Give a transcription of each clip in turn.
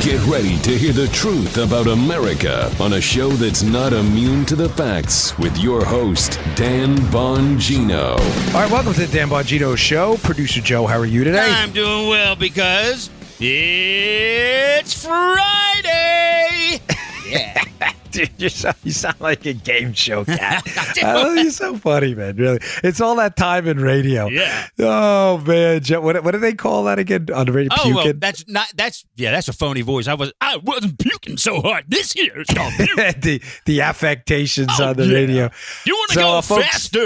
Get ready to hear the truth about America on a show that's not immune to the facts with your host, Dan Bongino. All right, welcome to the Dan Bongino Show. Producer Joe, how are you today? I'm doing well because it's Friday. Yeah. Dude, you sound like a game show cat. Oh, you're so funny, man. Really, it's all that time in radio. Yeah. Oh man, Joe, what do they call that again on the radio? Oh, puking? well, that's a phony voice. I wasn't puking so hard. This here is called puking. the affectations on the radio. You want to go folks, faster?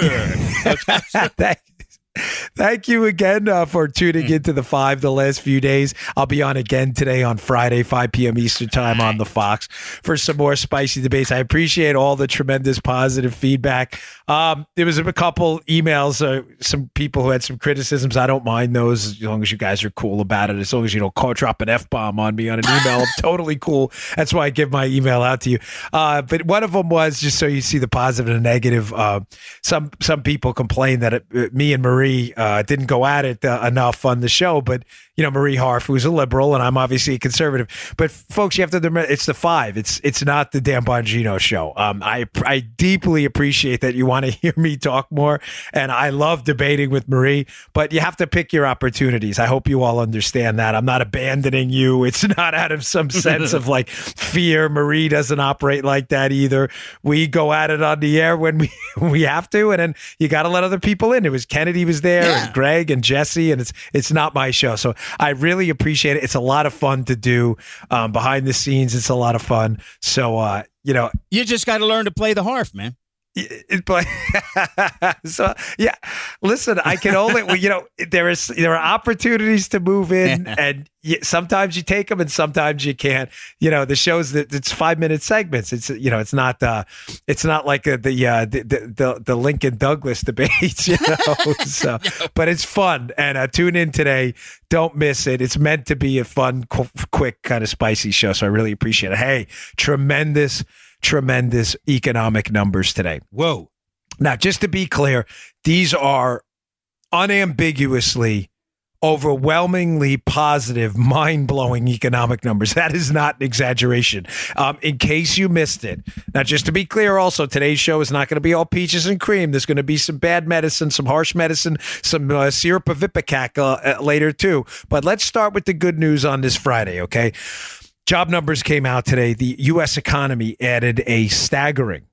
Thank you again for tuning into the 5 the last few days. I'll be on again today on Friday, 5 p.m. Eastern time on the Fox for some more spicy debates. I appreciate all the tremendous positive feedback. There was a couple emails, some people who had some criticisms. I don't mind those as long as you guys are cool about it. As long as you don't drop an F-bomb on me on an email, I'm totally cool. That's why I give my email out to you. But one of them was, just so you see the positive and negative, some people complained that me and Marie didn't go at it enough on the show, but Marie Harf, who's a liberal, and I'm obviously a conservative. But folks, you have to remember, it's the 5. It's not the Dan Bongino show. I deeply appreciate that you want to hear me talk more, and I love debating with Marie. But you have to pick your opportunities. I hope you all understand that. I'm not abandoning you. It's not out of some sense of like fear. Marie doesn't operate like that either. We go at it on the air when we have to, and then you got to let other people in. It was Kennedy was there, and Greg and Jesse, and it's not my show. So I really appreciate it. It's a lot of fun to do behind the scenes. It's a lot of fun. So, you just got to learn to play the harp, man. So yeah, listen, I can only, there are opportunities to move in, and sometimes you take them and sometimes you can't. The shows that it's 5-minute segments. It's it's not like the Lincoln Douglas debates. So, but it's fun, and tune in today. Don't miss it. It's meant to be a fun, quick, kind of spicy show. So I really appreciate it. Hey, tremendous economic numbers today. Whoa. Now, just to be clear, these are unambiguously, overwhelmingly positive, mind-blowing economic numbers. That is not an exaggeration. In case you missed it. Now, just to be clear also, today's show is not going to be all peaches and cream. There's going to be some bad medicine, some harsh medicine, some syrup of Ipecac later too. But let's start with the good news on this Friday, okay? Job numbers came out today. The U.S. economy added a staggering,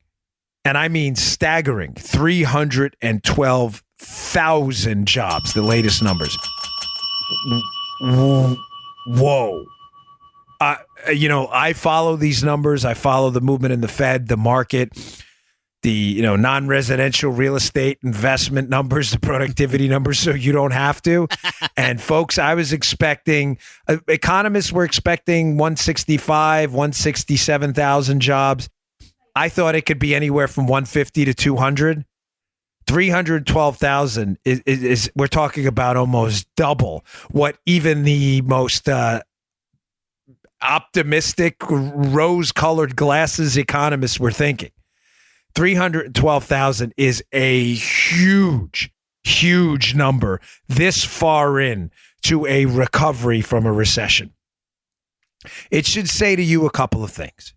and I mean staggering, 312,000 jobs, the latest numbers. Whoa. I follow these numbers. I follow the movement in the Fed, the market, the non-residential real estate investment numbers, the productivity numbers, so you don't have to. And folks, I was expecting, economists were expecting 167,000 jobs. I thought it could be anywhere from 150 to 200. 312,000 is we're talking about almost double what even the most optimistic, rose-colored glasses economists were thinking. 312,000 is a huge number this far in to a recovery from a recession. It should say to you a couple of things.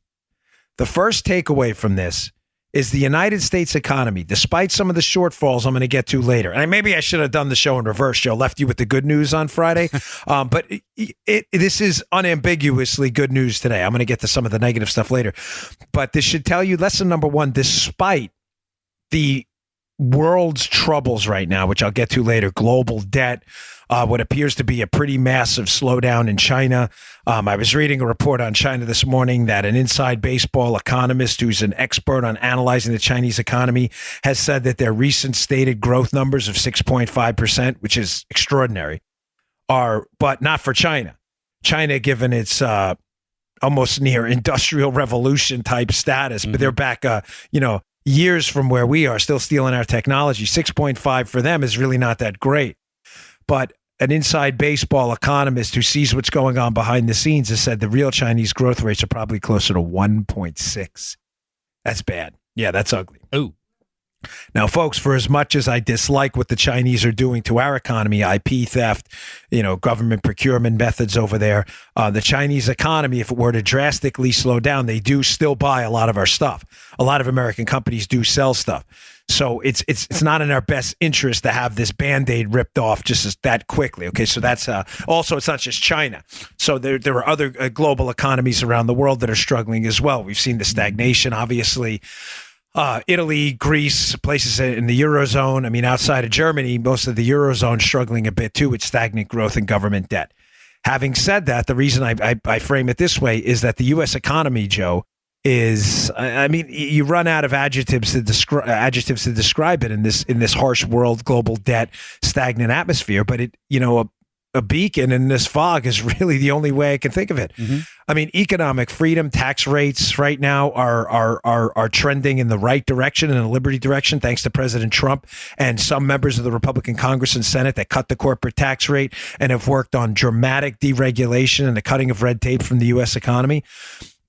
The first takeaway from this is the United States economy, despite some of the shortfalls I'm going to get to later. And maybe I should have done the show in reverse, Joe, left you with the good news on Friday. But this is unambiguously good news today. I'm going to get to some of the negative stuff later. But this should tell you lesson number one, despite the world's troubles right now, which I'll get to later, global debt, what appears to be a pretty massive slowdown in China. I was reading a report on China this morning that an inside baseball economist who's an expert on analyzing the Chinese economy has said that their recent stated growth numbers of 6.5%, which is extraordinary, but not for China. China, given its almost near industrial revolution type status, but they're back, years from where we are, still stealing our technology. 6.5 for them is really not that great. But an inside baseball economist who sees what's going on behind the scenes has said the real Chinese growth rates are probably closer to 1.6. That's bad. Yeah, that's ugly. Ooh. Now, folks, for as much as I dislike what the Chinese are doing to our economy, IP theft, government procurement methods over there, the Chinese economy, if it were to drastically slow down, they do still buy a lot of our stuff. A lot of American companies do sell stuff. So it's not in our best interest to have this Band-Aid ripped off just that quickly. Okay, so that's also, it's not just China. So there are other global economies around the world that are struggling as well. We've seen the stagnation, obviously. Italy, Greece, places in the Eurozone. I mean, outside of Germany, most of the Eurozone struggling a bit too with stagnant growth and government debt. Having said that, the reason I frame it this way is that the U.S. economy, Joe, is, I mean, you run out of adjectives to describe it in this harsh world, global debt, stagnant atmosphere. But a beacon in this fog is really the only way I can think of it. Mm-hmm. I mean, economic freedom, tax rates right now are trending in the right direction, in the liberty direction, thanks to President Trump and some members of the Republican Congress and Senate that cut the corporate tax rate and have worked on dramatic deregulation and the cutting of red tape from the U.S. economy.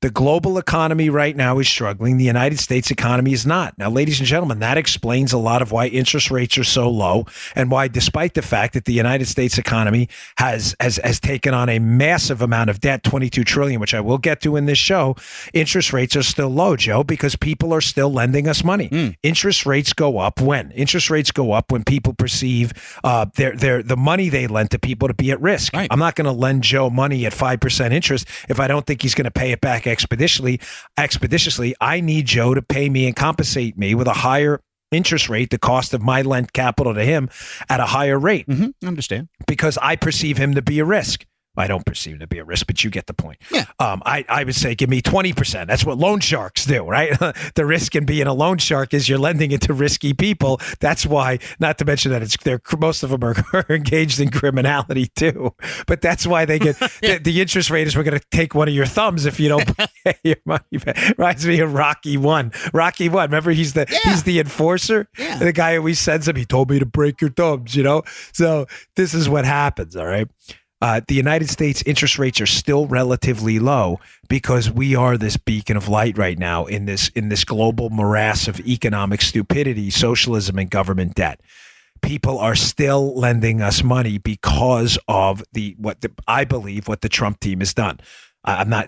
The global economy right now is struggling. The United States economy is not. Now, ladies and gentlemen, that explains a lot of why interest rates are so low and why, despite the fact that the United States economy has taken on a massive amount of debt, $22 trillion, which I will get to in this show, interest rates are still low, Joe, because people are still lending us money. Interest rates go up when? Interest rates go up when people perceive the money they lend to people to be at risk. Right. I'm not going to lend Joe money at 5% interest if I don't think he's going to pay it back expeditiously. I need Joe to pay me and compensate me with a higher interest rate, the cost of my lent capital to him at a higher rate. Mm-hmm. Understand. Because I perceive him to be a risk. I don't perceive it to be a risk, but you get the point. Yeah. I would say give me 20%. That's what loan sharks do, right? The risk in being a loan shark is you're lending it to risky people. That's why, not to mention that most of them are engaged in criminality too. But that's why they get the interest rate is we're going to take one of your thumbs if you don't pay your money back. Reminds me of Rocky One. Remember he's the enforcer. Yeah. The guy always sends him. He told me to break your thumbs. So this is what happens. All right. The United States interest rates are still relatively low because we are this beacon of light right now in this global morass of economic stupidity, socialism, and government debt. People are still lending us money because of I believe what the Trump team has done.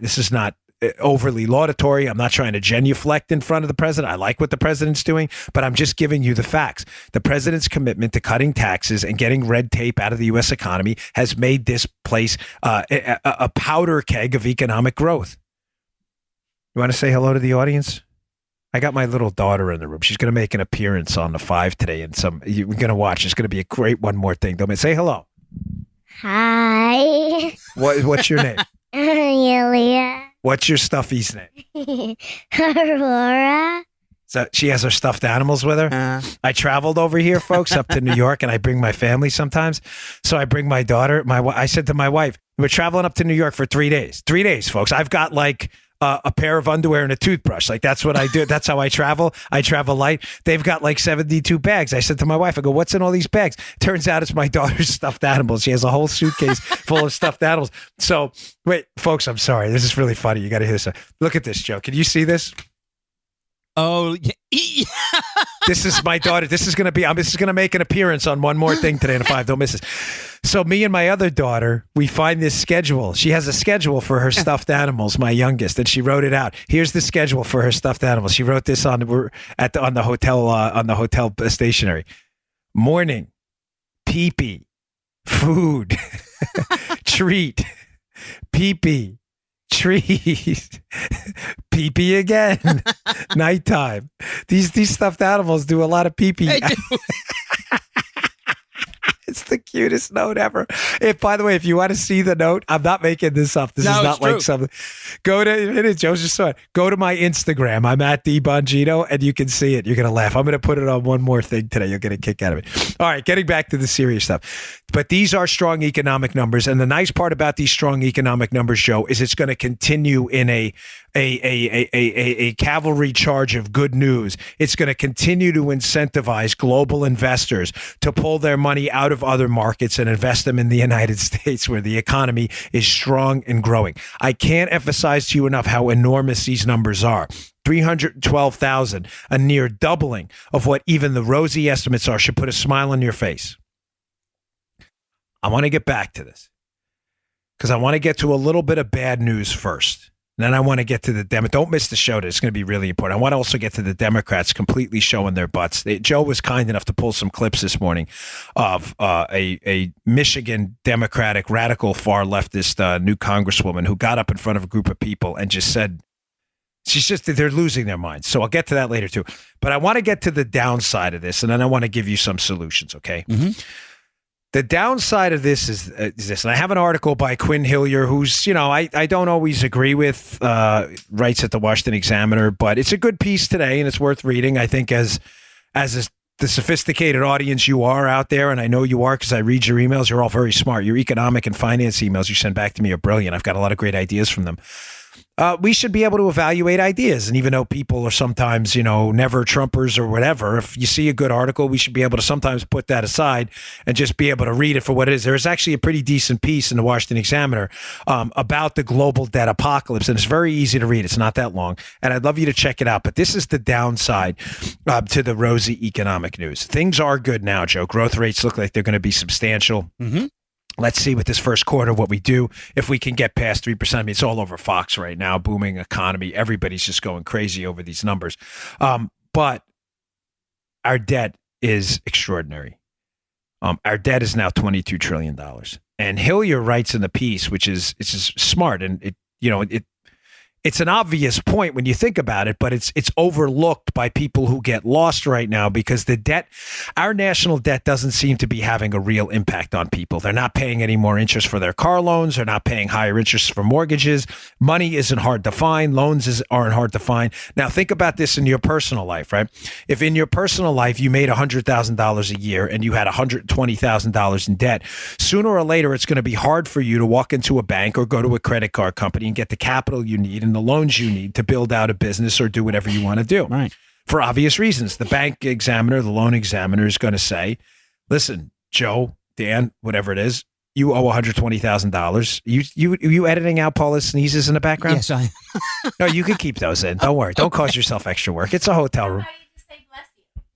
This is not overly laudatory. I'm not trying to genuflect in front of the president. I like what the president's doing, but I'm just giving you the facts. The president's commitment to cutting taxes and getting red tape out of the U.S. economy has made this place a powder keg of economic growth. You want to say hello to the audience? I got my little daughter in the room. She's going to make an appearance on the 5 today, and you're going to watch. It's going to be a great one more thing. Don't say hello. Hi. What's your name? Amelia. What's your stuffy's name? Aurora. So she has her stuffed animals with her. I traveled over here, folks, up to New York, and I bring my family sometimes. So I bring my daughter. I said to my wife, we're traveling up to New York for 3 days. 3 days, folks. I've got like a pair of underwear and a toothbrush. Like that's what I do. That's how I travel. I travel light. They've got like 72 bags. I said to my wife, I go, what's in all these bags? Turns out it's my daughter's stuffed animals. She has a whole suitcase full of stuffed animals. So wait, folks, I'm sorry. This is really funny. You got to hear this. Look at this, Joe. Can you see this? Oh, yeah. This is my daughter. This is going to make an appearance on One More Thing today in 5. Don't miss this. So me and my other daughter, we find this schedule. She has a schedule for her stuffed animals, my youngest, and she wrote it out. Here's the schedule for her stuffed animals. She wrote this on the hotel stationery. Morning, pee-pee, food, treat, pee-pee, trees, pee-pee again, nighttime. These stuffed animals do a lot of pee-pee. It's the cutest note ever. By the way, if you want to see the note, I'm not making this up. This is not like something. Go to my Instagram. I'm at Bongino, and you can see it. You're going to laugh. I'm going to put it on One More Thing today. You'll get a kick out of it. All right, getting back to the serious stuff. But these are strong economic numbers. And the nice part about these strong economic numbers, Joe, is it's going to continue in a cavalry charge of good news. It's going to continue to incentivize global investors to pull their money out of other markets and invest them in the United States where the economy is strong and growing. I can't emphasize to you enough how enormous these numbers are. 312,000, a near doubling of what even the rosy estimates are, should put a smile on your face. I want to get back to this because I want to get to a little bit of bad news first. And then I want to get to the Don't miss the show. It's going to be really important. I want to also get to the Democrats completely showing their butts. Joe was kind enough to pull some clips this morning of a Michigan Democratic radical far leftist new congresswoman who got up in front of a group of people and just said, they're losing their minds. So I'll get to that later too. But I want to get to the downside of this, and then I want to give you some solutions, okay? Mm-hmm. The downside of this is this, and I have an article by Quinn Hillier, who's, I don't always agree with, writes at the Washington Examiner, but it's a good piece today, and it's worth reading, I think, the sophisticated audience you are out there, and I know you are because I read your emails. You're all very smart. Your economic and finance emails you send back to me are brilliant. I've got a lot of great ideas from them. We should be able to evaluate ideas. And even though people are sometimes, never Trumpers or whatever, if you see a good article, we should be able to sometimes put that aside and just be able to read it for what it is. There's actually a pretty decent piece in the Washington Examiner about the global debt apocalypse. And it's very easy to read. It's not that long. And I'd love you to check it out. But this is the downside to the rosy economic news. Things are good now, Joe. Growth rates look like they're going to be substantial. Mm-hmm. Let's see with this first quarter what we do. If we can get past 3%, I mean, it's all over Fox right now, booming economy. Everybody's just going crazy over these numbers. But our debt is extraordinary. Our debt is now $22 trillion. And Hillier writes in the piece, which is smart, and it's an obvious point when you think about it, but it's overlooked by people who get lost right now because our national debt doesn't seem to be having a real impact on people. They're not paying any more interest for their car loans. They're not paying higher interest for mortgages. Money isn't hard to find. Loans aren't hard to find. Now think about this in your personal life, right? If in your personal life you made $100,000 a year and you had $120,000 in debt, sooner or later it's going to be hard for you to walk into a bank or go to a credit card company and get the capital you need and the loans you need to build out a business or do whatever you want to do. Right. For obvious reasons. The bank examiner, the loan examiner is going to say, listen, Joe, Dan, whatever it is, you owe $120,000. You editing out Paula's sneezes in the background? Yes, I No, you can keep those in. Don't worry. Don't cause yourself extra work. It's a hotel room.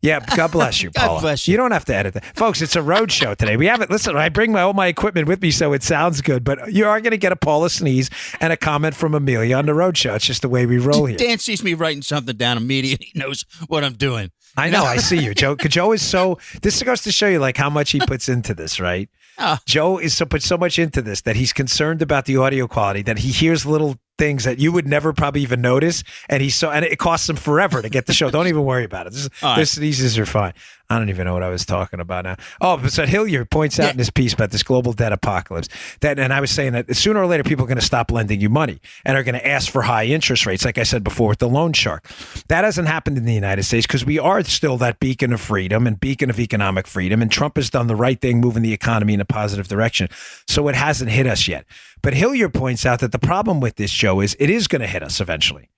Yeah, God bless you, Paula. God bless you. You don't have to edit that. Folks, it's a road show today. Listen, I bring all my equipment with me so it sounds good, but you are going to get a Paula sneeze and a comment from Amelia on the road show. It's just the way we roll here. Dan sees me writing something down immediately. He knows what I'm doing. I know. I see you, Joe. Joe is this goes to show you like how much he puts into this, right? Joe puts so much into this that he's concerned about the audio quality that he hears little things that you would never probably even notice, and it costs him forever to get the show. Don't even worry about it. Their sneezes are fine. I don't even know what I was talking about now. Oh, but so Hillier points out in this piece about this global debt apocalypse and I was saying that sooner or later people are going to stop lending you money and are going to ask for high interest rates, like I said before with the loan shark. That hasn't happened in the United States because we are still that beacon of freedom and beacon of economic freedom, and Trump has done the right thing, moving the economy in a positive direction. So it hasn't hit us yet. But Hillier points out that the problem with this, Joe, is it is going to hit us eventually.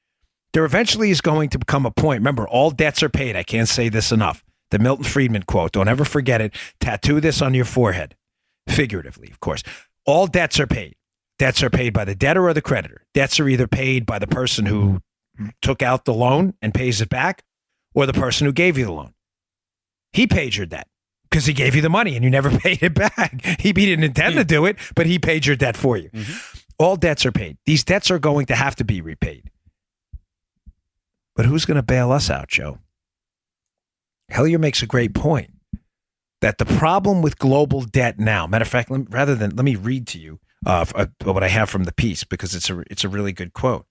There eventually is going to become a point. Remember, all debts are paid. I can't say this enough. The Milton Friedman quote, don't ever forget it. Tattoo this on your forehead. Figuratively, of course. All debts are paid. Debts are paid by the debtor or the creditor. Debts are either paid by the person who took out the loan and pays it back or the person who gave you the loan. He paid your debt because he gave you the money and you never paid it back. He didn't intend to do it, but he paid your debt for you. Mm-hmm. All debts are paid. These debts are going to have to be repaid. But who's going to bail us out, Joe? Hillier makes a great point that the problem with global debt now, matter of fact, let me read to you what I have from the piece because it's a really good quote.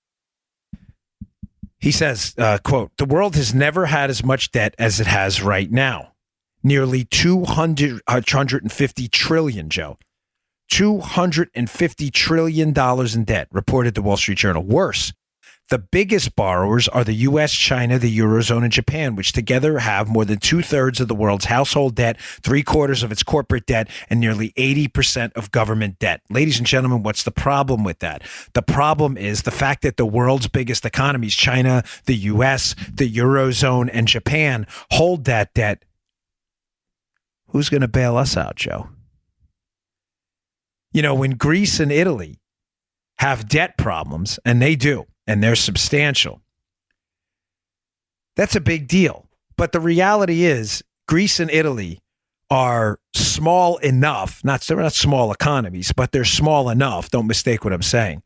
He says, quote, the world has never had as much debt as it has right now. Nearly $250 trillion, Joe. $250 trillion in debt, reported the Wall Street Journal. Worse, the biggest borrowers are the U.S., China, the Eurozone, and Japan, which together have more than 2/3 of the world's household debt, 3/4 of its corporate debt, and nearly 80% of government debt. Ladies and gentlemen, what's the problem with that? The problem is the fact that the world's biggest economies, China, the U.S., the Eurozone, and Japan, hold that debt Who's going to bail us out, Joe? You know, when Greece and Italy have debt problems, and they do, and they're substantial, that's a big deal. But the reality is, Greece and Italy are small enough, they're not small economies, but they're small enough, don't mistake what I'm saying,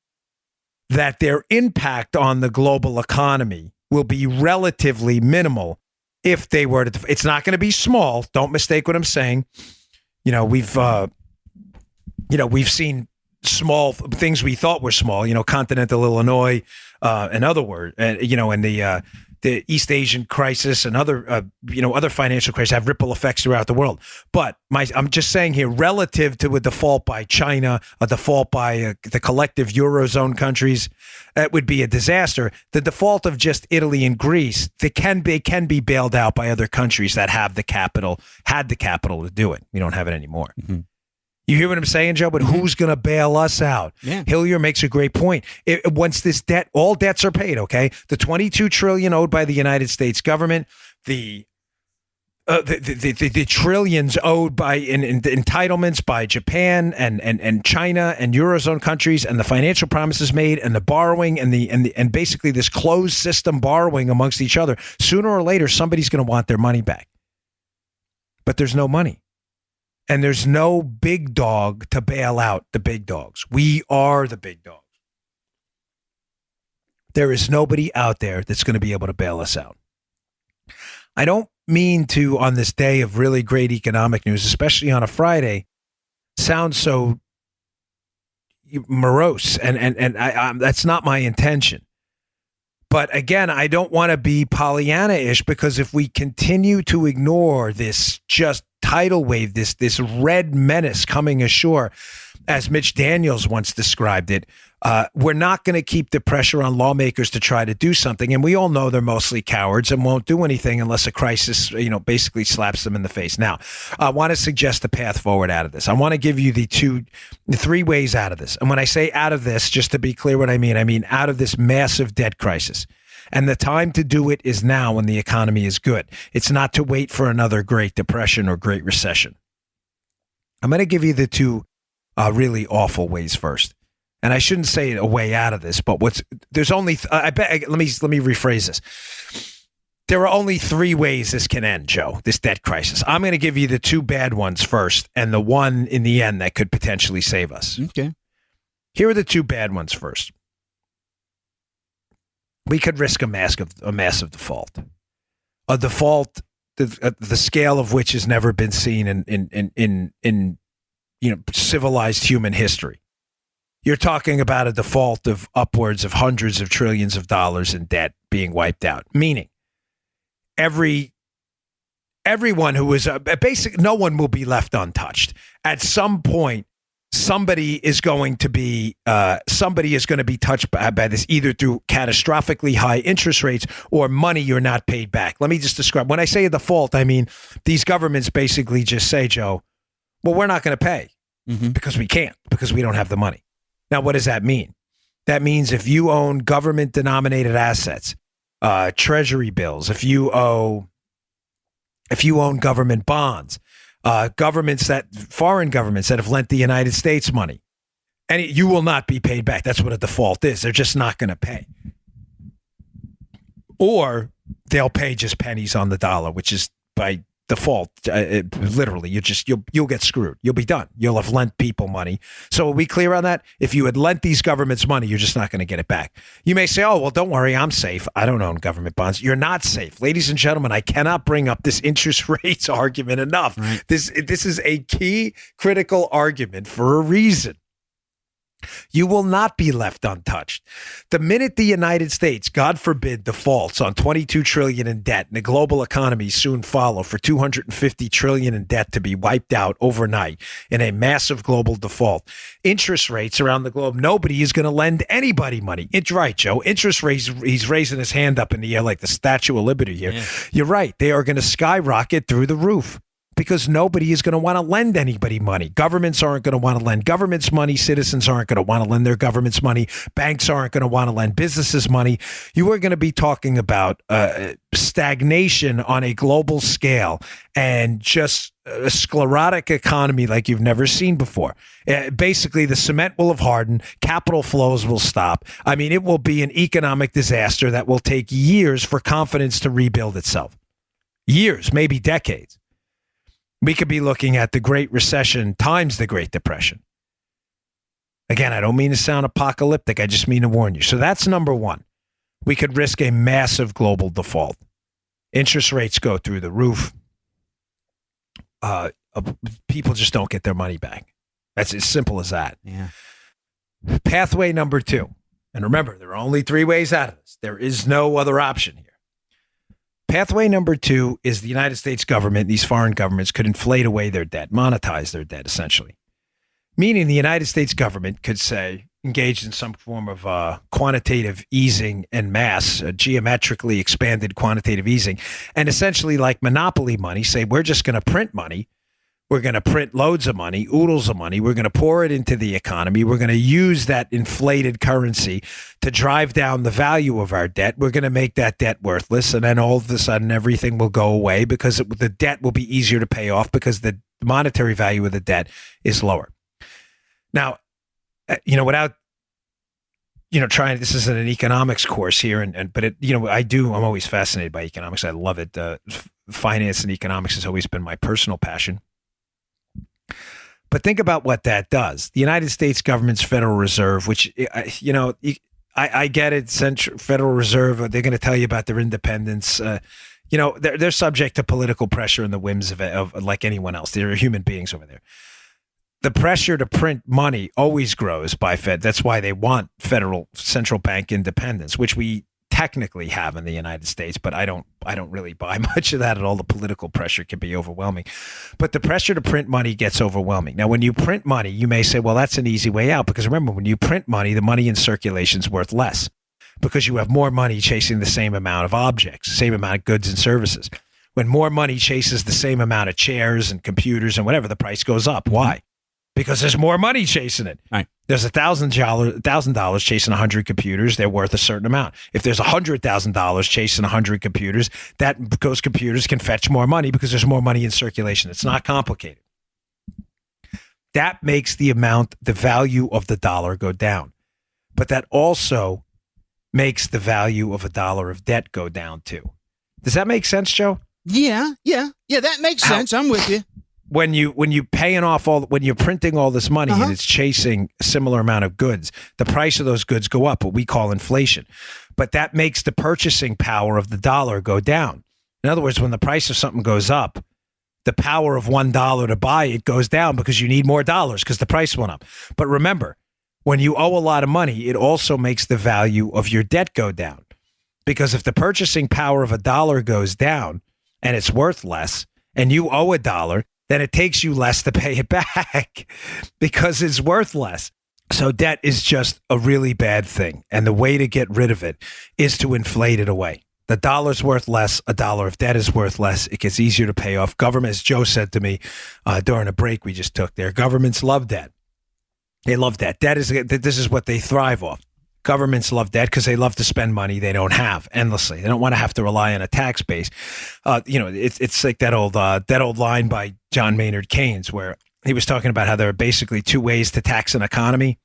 that their impact on the global economy will be relatively minimal if they were to. It's not going to be small, don't mistake what I'm saying. You know, we've seen small things we thought were small, continental Illinois, in other words, and the East Asian crisis and other financial crises have ripple effects throughout the world. But I'm just saying here, relative to a default by China, a default by the collective Eurozone countries, that would be a disaster. The default of just Italy and Greece, they can be bailed out by other countries that had the capital to do it. We don't have it anymore. Mm-hmm. You hear what I'm saying, Joe? But who's going to bail us out? Yeah. Hillier makes a great point. Once this debt, all debts are paid, okay? The $22 trillion owed by the United States government, the trillions owed by in entitlements by Japan and China and Eurozone countries, and the financial promises made, and the borrowing and basically this closed system borrowing amongst each other. Sooner or later, somebody's going to want their money back. But there's no money. And there's no big dog to bail out the big dogs. We are the big dogs. There is nobody out there that's going to be able to bail us out. I don't mean to, on this day of really great economic news, especially on a Friday, sound so morose, and that's not my intention. But again, I don't want to be Pollyanna-ish, because if we continue to ignore this just tidal wave, this red menace coming ashore, as Mitch Daniels once described it, we're not going to keep the pressure on lawmakers to try to do something. And we all know they're mostly cowards and won't do anything unless a crisis, basically slaps them in the face. Now, I want to suggest a path forward out of this. I want to give you the three ways out of this. And when I say out of this, just to be clear what I mean out of this massive debt crisis. And the time to do it is now, when the economy is good. It's not to wait for another Great Depression or Great Recession. I'm going to give you the two really awful ways first. And I shouldn't say a way out of this, but let me rephrase this. There are only three ways this can end, Joe, this debt crisis. I'm going to give you the two bad ones first, and the one in the end that could potentially save us. Okay. Here are the two bad ones first. We could risk a massive default. A default, the scale of which has never been seen in civilized human history. You're talking about a default of upwards of hundreds of trillions of dollars in debt being wiped out, meaning everyone who is no one will be left untouched. At some point, somebody is going to be touched by this, either through catastrophically high interest rates or money you're not paid back. Let me just describe. When I say a default, I mean these governments basically just say, Joe, well, we're not going to pay because we can't, because we don't have the money. Now, what does that mean? That means if you own government-denominated assets, treasury bills, if you own government bonds, foreign governments that have lent the United States money, and you will not be paid back. That's what a default is. They're just not going to pay. Or they'll pay just pennies on the dollar, which is by default, literally, you'll get screwed. You'll be done. You'll have lent people money. So are we clear on that? If you had lent these governments money, you're just not going to get it back. You may say, oh, well, don't worry, I'm safe. I don't own government bonds. You're not safe. Ladies and gentlemen, I cannot bring up this interest rates argument enough. Right. This is a key critical argument for a reason. You will not be left untouched. The minute the United States, God forbid, defaults on $22 trillion in debt, and the global economy soon follow for $250 trillion in debt to be wiped out overnight in a massive global default, interest rates around the globe, nobody is going to lend anybody money. It's right, Joe. Interest rates, he's raising his hand up in the air like the Statue of Liberty here. Yeah. You're right. They are going to skyrocket through the roof. because nobody is going to want to lend anybody money. Governments aren't going to want to lend governments money. Citizens aren't going to want to lend their governments money. Banks aren't going to want to lend businesses money. You are going to be talking about stagnation on a global scale and just a sclerotic economy like you've never seen before. Basically, the cement will have hardened. Capital flows will stop. I mean, it will be an economic disaster that will take years for confidence to rebuild itself. Years, maybe decades. We could be looking at the Great Recession times the Great Depression. Again, I don't mean to sound apocalyptic. I just mean to warn you. So that's number one. We could risk a massive global default. Interest rates go through the roof. People just don't get their money back. That's as simple as that. Yeah. Pathway number two. And remember, there are only three ways out of this. There is no other option here. Pathway number two is the United States government, these foreign governments could inflate away their debt, monetize their debt, essentially. Meaning the United States government could say, engaged in some form of quantitative easing en masse, geometrically expanded quantitative easing, and essentially like monopoly money, say, we're just going to print money. We're going to print loads of money, oodles of money. We're going to pour it into the economy. We're going to use that inflated currency to drive down the value of our debt. We're going to make that debt worthless. And then all of a sudden, everything will go away because the debt will be easier to pay off because the monetary value of the debt is lower. Now, without, trying, this isn't an economics course here, but I'm always fascinated by economics. I love it. Finance and economics has always been my personal passion. But think about what that does. The United States government's Federal Reserve, which, I get it, Federal Reserve, they're going to tell you about their independence. They're subject to political pressure and the whims of like anyone else. They're human beings over there. The pressure to print money always grows by Fed. That's why they want federal central bank independence, which we technically have in the United States, but I don't really buy much of that at all. The political pressure can be overwhelming, but the pressure to print money gets overwhelming. Now, when you print money, you may say, well, that's an easy way out, because remember, when you print money, the money in circulation is worth less because you have more money chasing the same amount of objects, same amount of goods and services. When more money chases the same amount of chairs and computers and whatever, the price goes up. Why? Because there's more money chasing it. Right. There's $1,000 chasing 100 computers. They're worth a certain amount. If there's $100,000 chasing 100 computers, those computers can fetch more money because there's more money in circulation. It's not complicated. That makes the value of the dollar go down. But that also makes the value of a dollar of debt go down too. Does that make sense, Joe? Yeah, that makes sense. I'm with you. When you're printing all this money and it's chasing a similar amount of goods, the price of those goods go up, what we call inflation. But that makes the purchasing power of the dollar go down. In other words, when the price of something goes up, the power of $1 to buy it goes down because you need more dollars because the price went up. But remember, when you owe a lot of money, it also makes the value of your debt go down. Because if the purchasing power of a dollar goes down and it's worth less and you owe $1, then it takes you less to pay it back because it's worth less. So debt is just a really bad thing. And the way to get rid of it is to inflate it away. The dollar's worth less. A dollar of debt is worth less. It gets easier to pay off. Government, as Joe said to me during a break we just took there, governments love debt. They love debt. This is what they thrive off. Governments love debt because they love to spend money they don't have endlessly. They don't want to have to rely on a tax base. It's like that old line by John Maynard Keynes where he was talking about how there are basically two ways to tax an economy.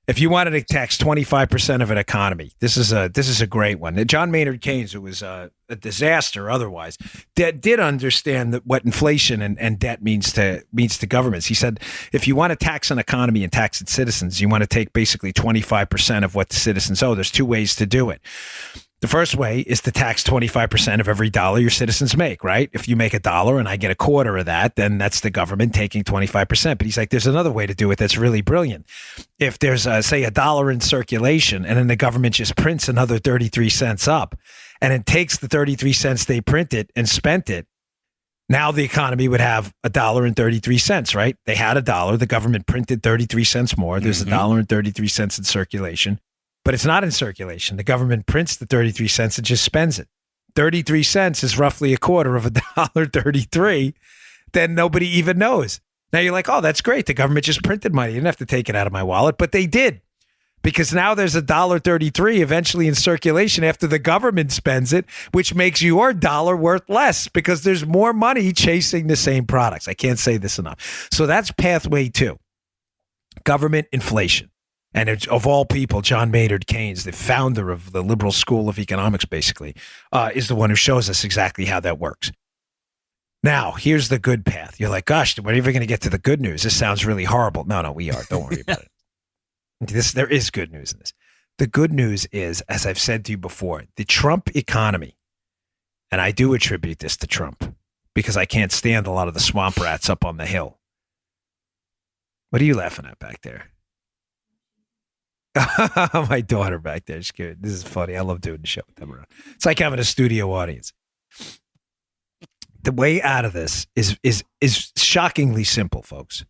If you wanted to tax 25% of an economy, this is a great one. John Maynard Keynes, who was a disaster otherwise, did understand what inflation and debt means to governments. He said, if you want to tax an economy and tax its citizens, you want to take basically 25% of what the citizens owe. There's two ways to do it. The first way is to tax 25% of every dollar your citizens make, right? If you make $1 and I get a quarter of that, then that's the government taking 25%. But he's like, there's another way to do it that's really brilliant. If there's, say, $1 in circulation and then the government just prints another 33 cents up and it takes the 33 cents they printed and spent it, now the economy would have $1.33, right? They had $1. The government printed 33 cents more. There's $1.33 in circulation. But it's not in circulation. The government prints the 33 cents and just spends it. 33 cents is roughly a quarter of $1.33. then nobody even knows. Now you're like, oh, that's great. The government just printed money. You didn't have to take it out of my wallet, but they did. Because now there's $1.33 eventually in circulation after the government spends it, which makes your dollar worth less because there's more money chasing the same products. I can't say this enough. So that's pathway 2, government inflation. And it's, of all people, John Maynard Keynes, the founder of the liberal school of economics, basically, is the one who shows us exactly how that works. Now, here's the good path. You're like, gosh, when are you going to get to the good news? This sounds really horrible. No, we are. Don't worry about it. There is good news in this. The good news is, as I've said to you before, the Trump economy, and I do attribute this to Trump because I can't stand a lot of the swamp rats up on the hill. What are you laughing at back there? My daughter back there. She's good. This is funny. I love doing the show with them around. It's like having a studio audience. The way out of this is shockingly simple, folks.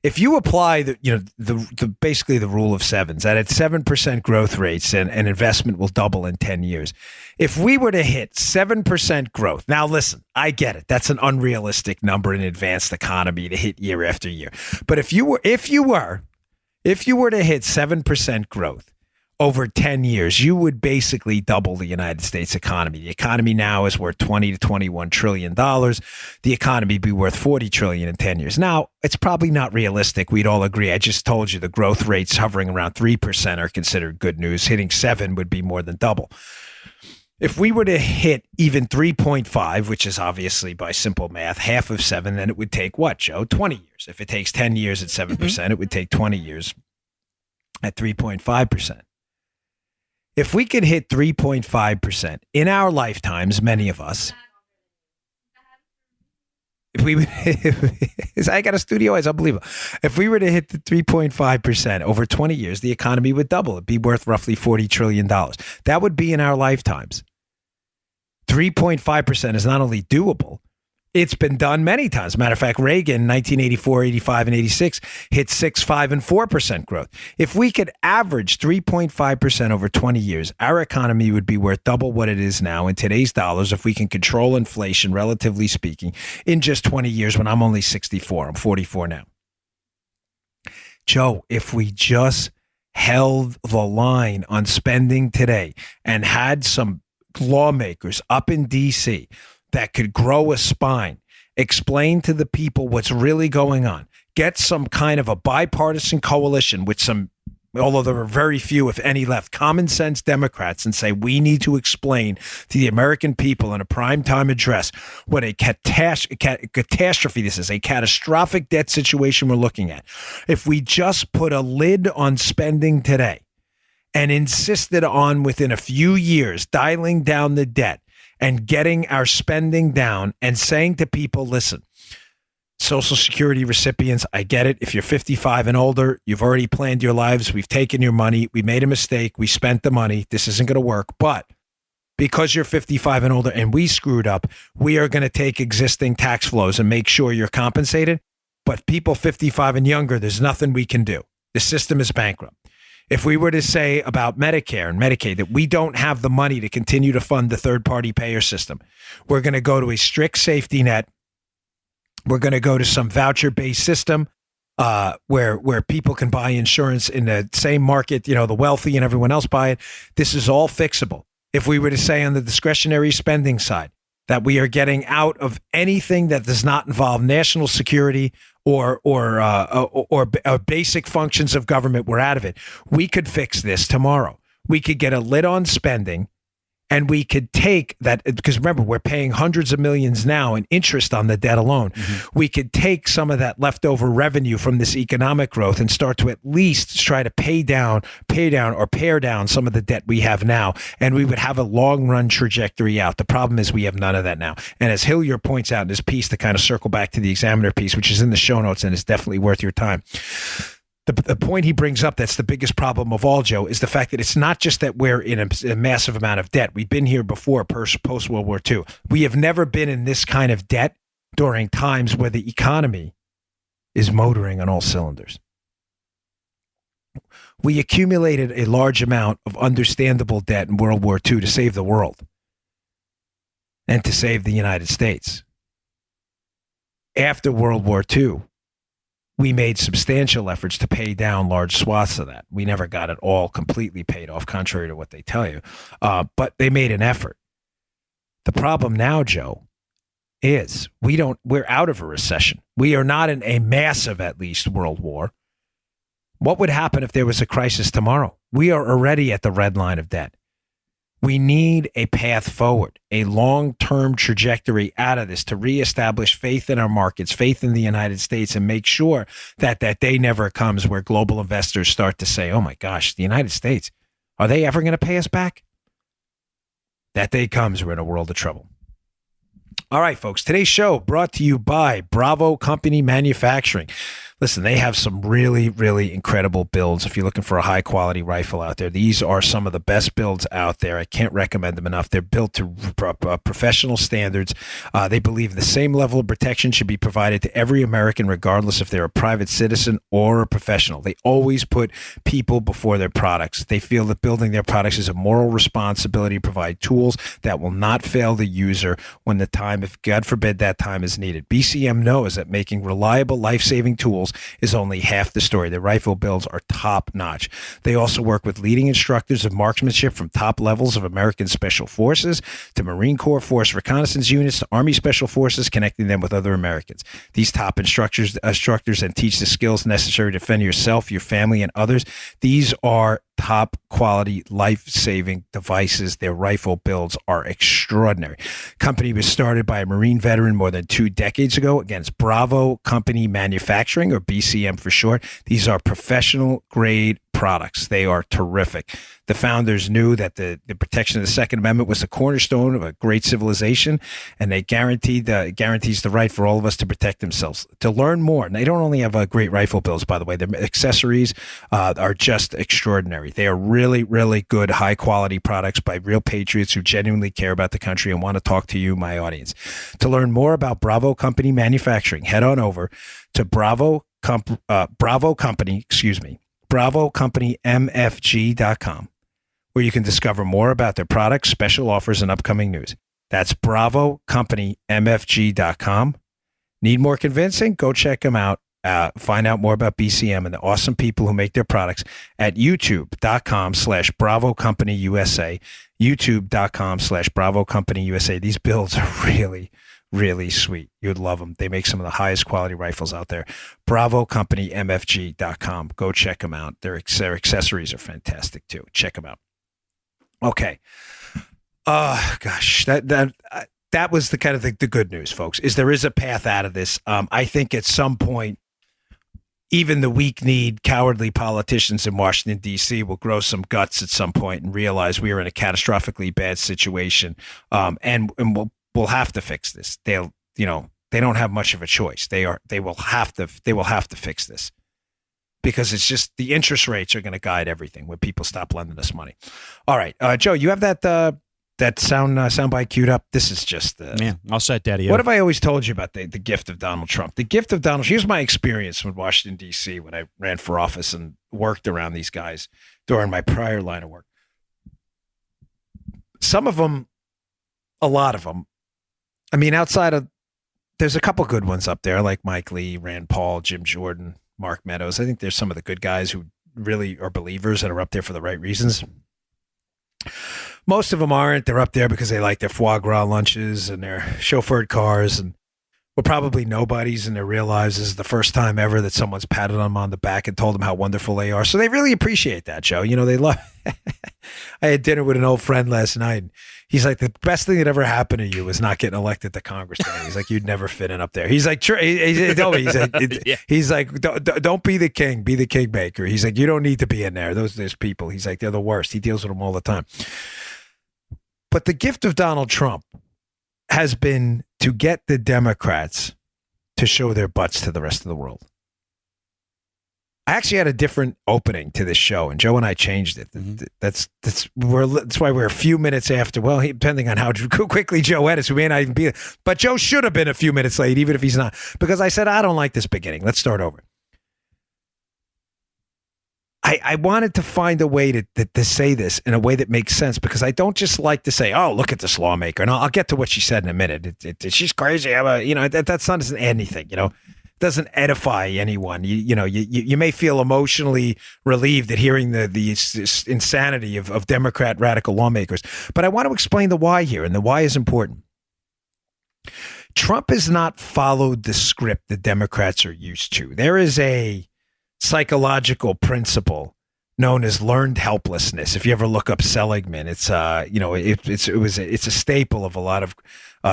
If you apply the basically the rule of sevens, that at 7% growth rates and investment will double in 10 years. If we were to hit 7% growth, now listen, I get it. That's an unrealistic number in advanced economy to hit year after year. But if you were to hit 7% growth over 10 years, you would basically double the United States economy. The economy now is worth $20 to $21 trillion. The economy would be worth $40 trillion in 10 years. Now, it's probably not realistic. We'd all agree. I just told you the growth rates hovering around 3% are considered good news. Hitting 7 would be more than double. If we were to hit even 3.5, which is obviously by simple math, half of 7, then it would take what, Joe? 20 years. If it takes 10 years at 7%, it would take 20 years at 3.5%. If we could hit 3.5% in our lifetimes, many of us, I got a studio, it's unbelievable. If we were to hit the 3.5% over 20 years, the economy would double. It'd be worth roughly $40 trillion. That would be in our lifetimes. 3.5% is not only doable, it's been done many times. Matter of fact, Reagan, 1984, 85, and 86, hit 6, 5, and 4% growth. If we could average 3.5% over 20 years, our economy would be worth double what it is now in today's dollars if we can control inflation, relatively speaking, in just 20 years when I'm only 64. I'm 44 now. Joe, if we just held the line on spending today and had some lawmakers up in D.C., that could grow a spine, explain to the people what's really going on, get some kind of a bipartisan coalition with some, although there are very few, if any, left, common sense Democrats, and say, we need to explain to the American people in a primetime address what a catastrophe this is, a catastrophic debt situation we're looking at. If we just put a lid on spending today and insisted on, within a few years, dialing down the debt, and getting our spending down and saying to people, listen, Social Security recipients, I get it. If you're 55 and older, you've already planned your lives. We've taken your money. We made a mistake. We spent the money. This isn't going to work. But because you're 55 and older and we screwed up, we are going to take existing tax flows and make sure you're compensated. But people 55 and younger, there's nothing we can do. The system is bankrupt. If we were to say about Medicare and Medicaid that we don't have the money to continue to fund the third-party payer system, we're going to go to a strict safety net. We're going to go to some voucher-based system where people can buy insurance in the same market, the wealthy and everyone else buy it. This is all fixable. If we were to say on the discretionary spending side that we are getting out of anything that does not involve national security or basic functions of government, we're out of it. We could fix this tomorrow. We could get a lid on spending, and we could take that, because remember, we're paying hundreds of millions now in interest on the debt alone. Mm-hmm. We could take some of that leftover revenue from this economic growth and start to at least try to pay down or pare down some of the debt we have now. And we would have a long run trajectory out. The problem is we have none of that now. And as Hillier points out in his piece, to kind of circle back to the Examiner piece, which is in the show notes and is definitely worth your time. The point he brings up that's the biggest problem of all, Joe, is the fact that it's not just that we're in a massive amount of debt. We've been here before, post-World War II. We have never been in this kind of debt during times where the economy is motoring on all cylinders. We accumulated a large amount of understandable debt in World War II to save the world and to save the United States. After World War II, we made substantial efforts to pay down large swaths of that. We never got it all completely paid off, contrary to what they tell you. But they made an effort. The problem now, Joe, is we're out of a recession. We are not in a massive, at least, world war. What would happen if there was a crisis tomorrow? We are already at the red line of debt. We need a path forward, a long-term trajectory out of this to reestablish faith in our markets, faith in the United States, and make sure that that day never comes where global investors start to say, oh my gosh, the United States, are they ever going to pay us back? That day comes, we're in a world of trouble. All right, folks, today's show brought to you by Bravo Company Manufacturing. Listen, they have some really, really incredible builds. If you're looking for a high-quality rifle out there, these are some of the best builds out there. I can't recommend them enough. They're built to professional standards. They believe the same level of protection should be provided to every American, regardless if they're a private citizen or a professional. They always put people before their products. They feel that building their products is a moral responsibility to provide tools that will not fail the user when the time, if God forbid, that time is needed. BCM knows that making reliable, life-saving tools is only half the story. Their rifle builds are top notch. They also work with leading instructors of marksmanship from top levels of American Special Forces to Marine Corps Force Reconnaissance units to Army Special Forces, connecting them with other Americans. These top instructors then teach the skills necessary to defend yourself, your family, and others. These are top quality, life-saving devices. Their rifle builds are extraordinary. Company was started by a Marine veteran more than 2 decades ago. Against Bravo Company Manufacturing, or BCM for short. These are professional grade products. They are terrific. The founders knew that the protection of the Second Amendment was the cornerstone of a great civilization, and they guarantees the right for all of us to protect themselves. To learn more, and they don't only have great rifle builds, by the way, their accessories are just extraordinary. They are really, really good, high-quality products by real patriots who genuinely care about the country and want to talk to you, my audience. To learn more about Bravo Company Manufacturing, head on over to BravoCompanyMFG.com, where you can discover more about their products, special offers, and upcoming news. That's BravoCompanyMFG.com. Need more convincing? Go check them out. Find out more about BCM and the awesome people who make their products at youtube.com/BravoCompanyUSA, youtube.com/BravoCompanyUSA. These builds are really, really sweet. You'd love them. They make some of the highest quality rifles out there. BravoCompanyMFG.com. Go check them out. Their accessories are fantastic too. Check them out. Okay. Gosh, that was the kind of the good news, folks, is there is a path out of this. I think at some point, even the weak-kneed, cowardly politicians in Washington, D.C. will grow some guts at some point and realize we are in a catastrophically bad situation, and we'll have to fix this. They don't have much of a choice. They will have to fix this, because it's just the interest rates are going to guide everything when people stop lending us money. All right, Joe, you have that soundbite queued up. This is just yeah, I'll set Daddy up. What have I always told you about the gift of Donald Trump? The gift of Donald. Here's my experience with Washington, D.C. when I ran for office and worked around these guys during my prior line of work. Some of them, a lot of them. I mean, outside of, there's a couple good ones up there like Mike Lee, Rand Paul, Jim Jordan, Mark Meadows. I think there's some of the good guys who really are believers that are up there for the right reasons. Most of them aren't. They're up there because they like their foie gras lunches and their chauffeured cars, and were probably nobodies in their real lives. This is the first time ever that someone's patted them on the back and told them how wonderful they are. So they really appreciate that, Joe. You know, they love. I had dinner with an old friend last night. He's like, the best thing that ever happened to you was not getting elected to Congress today. He's like, you'd never fit in up there. He's like, he told me, he's like, don't be the king, be the kingmaker. He's like, you don't need to be in there. Those people. He's like, they're the worst. He deals with them all the time. But the gift of Donald Trump has been to get the Democrats to show their butts to the rest of the world. I actually had a different opening to this show, and Joe and I changed it. Mm-hmm. That's why we're a few minutes after. Well, depending on how quickly Joe edits, we may not even be. But Joe should have been a few minutes late, even if he's not, because I said I don't like this beginning. Let's start over. I wanted to find a way to say this in a way that makes sense, because I don't just like to say, oh, look at this lawmaker. And I'll get to what she said in a minute. She's crazy. That's not doesn't anything, doesn't edify anyone. You may feel emotionally relieved at hearing the insanity of Democrat radical lawmakers. But I want to explain the why here, and the why is important. Trump has not followed the script the Democrats are used to. There is a psychological principle known as learned helplessness. If you ever look up Seligman, it's a staple of a lot of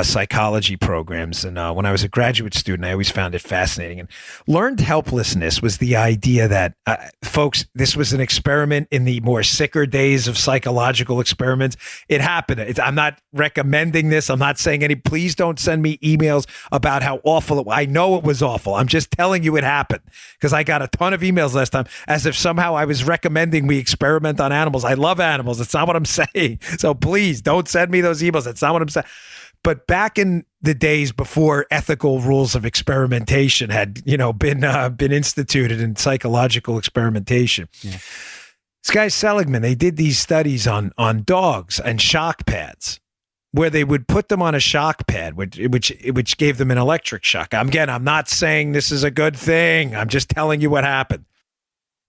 psychology programs. And when I was a graduate student, I always found it fascinating. And learned helplessness was the idea that, folks, this was an experiment in the more sicker days of psychological experiments. It happened. I'm not recommending this. I'm not saying please don't send me emails about how awful it was. I know it was awful. I'm just telling you it happened, because I got a ton of emails last time as if somehow I was recommending we experiment on animals. I love animals. That's not what I'm saying. So please don't send me those emails. That's not what I'm saying. But back in the days before ethical rules of experimentation had, been instituted in psychological experimentation, this guy Seligman, they did these studies on dogs and shock pads, where they would put them on a shock pad, which gave them an electric shock. I'm not saying this is a good thing. I'm just telling you what happened.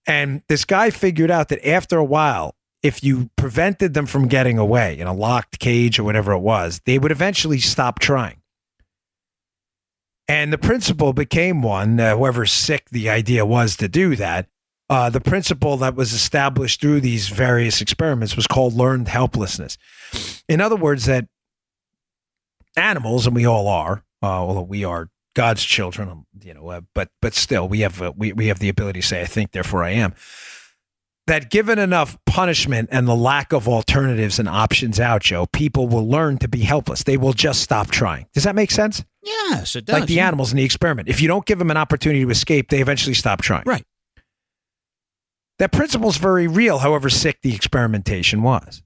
And this guy figured out that after a while, if you prevented them from getting away in a locked cage or whatever it was, they would eventually stop trying. And the principle became one, whoever sick the idea was to do that, the principle that was established through these various experiments was called learned helplessness. In other words, that animals, and we all are, although we are God's children, but still we have the ability to say, I think, therefore I am. That given enough punishment and the lack of alternatives and options out, Joe, people will learn to be helpless. They will just stop trying. Does that make sense? Yes, it does. Like the animals in the experiment. If you don't give them an opportunity to escape, they eventually stop trying. Right. That principle is very real, however sick the experimentation was.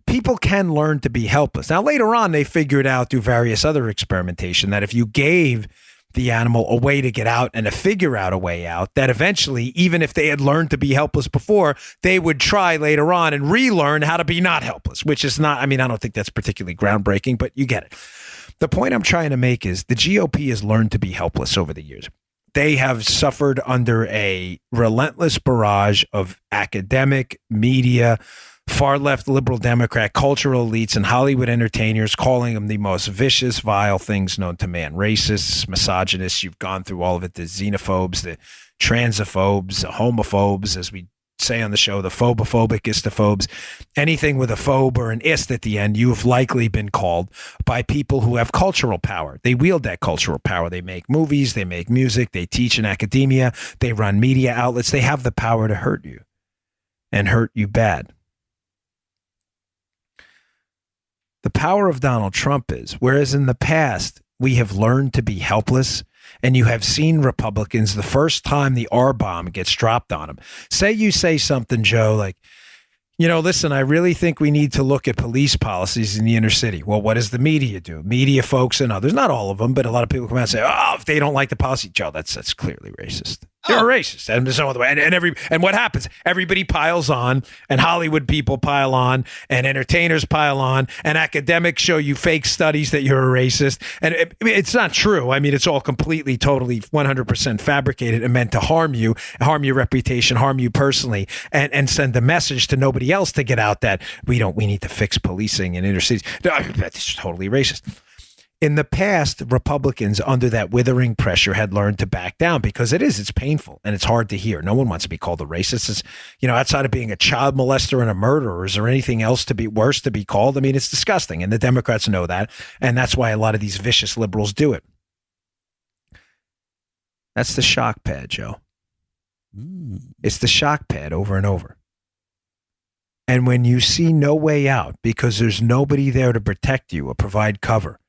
People can learn to be helpless. Now, later on, they figured out through various other experimentation that if you gave the animal a way to get out and to figure out a way out, that eventually, even if they had learned to be helpless before, they would try later on and relearn how to be not helpless, which is not, I don't think that's particularly groundbreaking, but you get it. The point I'm trying to make is the GOP has learned to be helpless over the years. They have suffered under a relentless barrage of academic, media, far-left liberal Democrat cultural elites and Hollywood entertainers calling them the most vicious, vile things known to man. Racists, misogynists, you've gone through all of it, the xenophobes, the transophobes, the homophobes, as we say on the show, the phobophobic istophobes. Anything with a phobe or an ist at the end, you have likely been called by people who have cultural power. They wield that cultural power. They make movies, they make music, they teach in academia, they run media outlets. They have the power to hurt you and hurt you bad. The power of Donald Trump is, whereas in the past we have learned to be helpless, and you have seen Republicans, the first time the R-bomb gets dropped on them. Say you say something, Joe, like, listen, I really think we need to look at police policies in the inner city. Well, what does the media do? Media folks and others, not all of them, but a lot of people come out and say, oh, if they don't like the policy, Joe, that's clearly racist. They're racist. And there's no other way. And what happens? Everybody piles on, and Hollywood people pile on, and entertainers pile on, and academics show you fake studies that you're a racist. And it's not true. It's all completely, totally, 100% fabricated and meant to harm you, harm your reputation, harm you personally, and send a message to nobody else to get out that we need to fix policing in inner cities. No, that's totally racist. In the past, Republicans, under that withering pressure, had learned to back down because it's painful and it's hard to hear. No one wants to be called a racist. It's, outside of being a child molester and a murderer, is there anything else to be worse to be called? It's disgusting. And the Democrats know that. And that's why a lot of these vicious liberals do it. That's the shock pad, Joe. It's the shock pad over and over. And when you see no way out because there's nobody there to protect you or provide cover,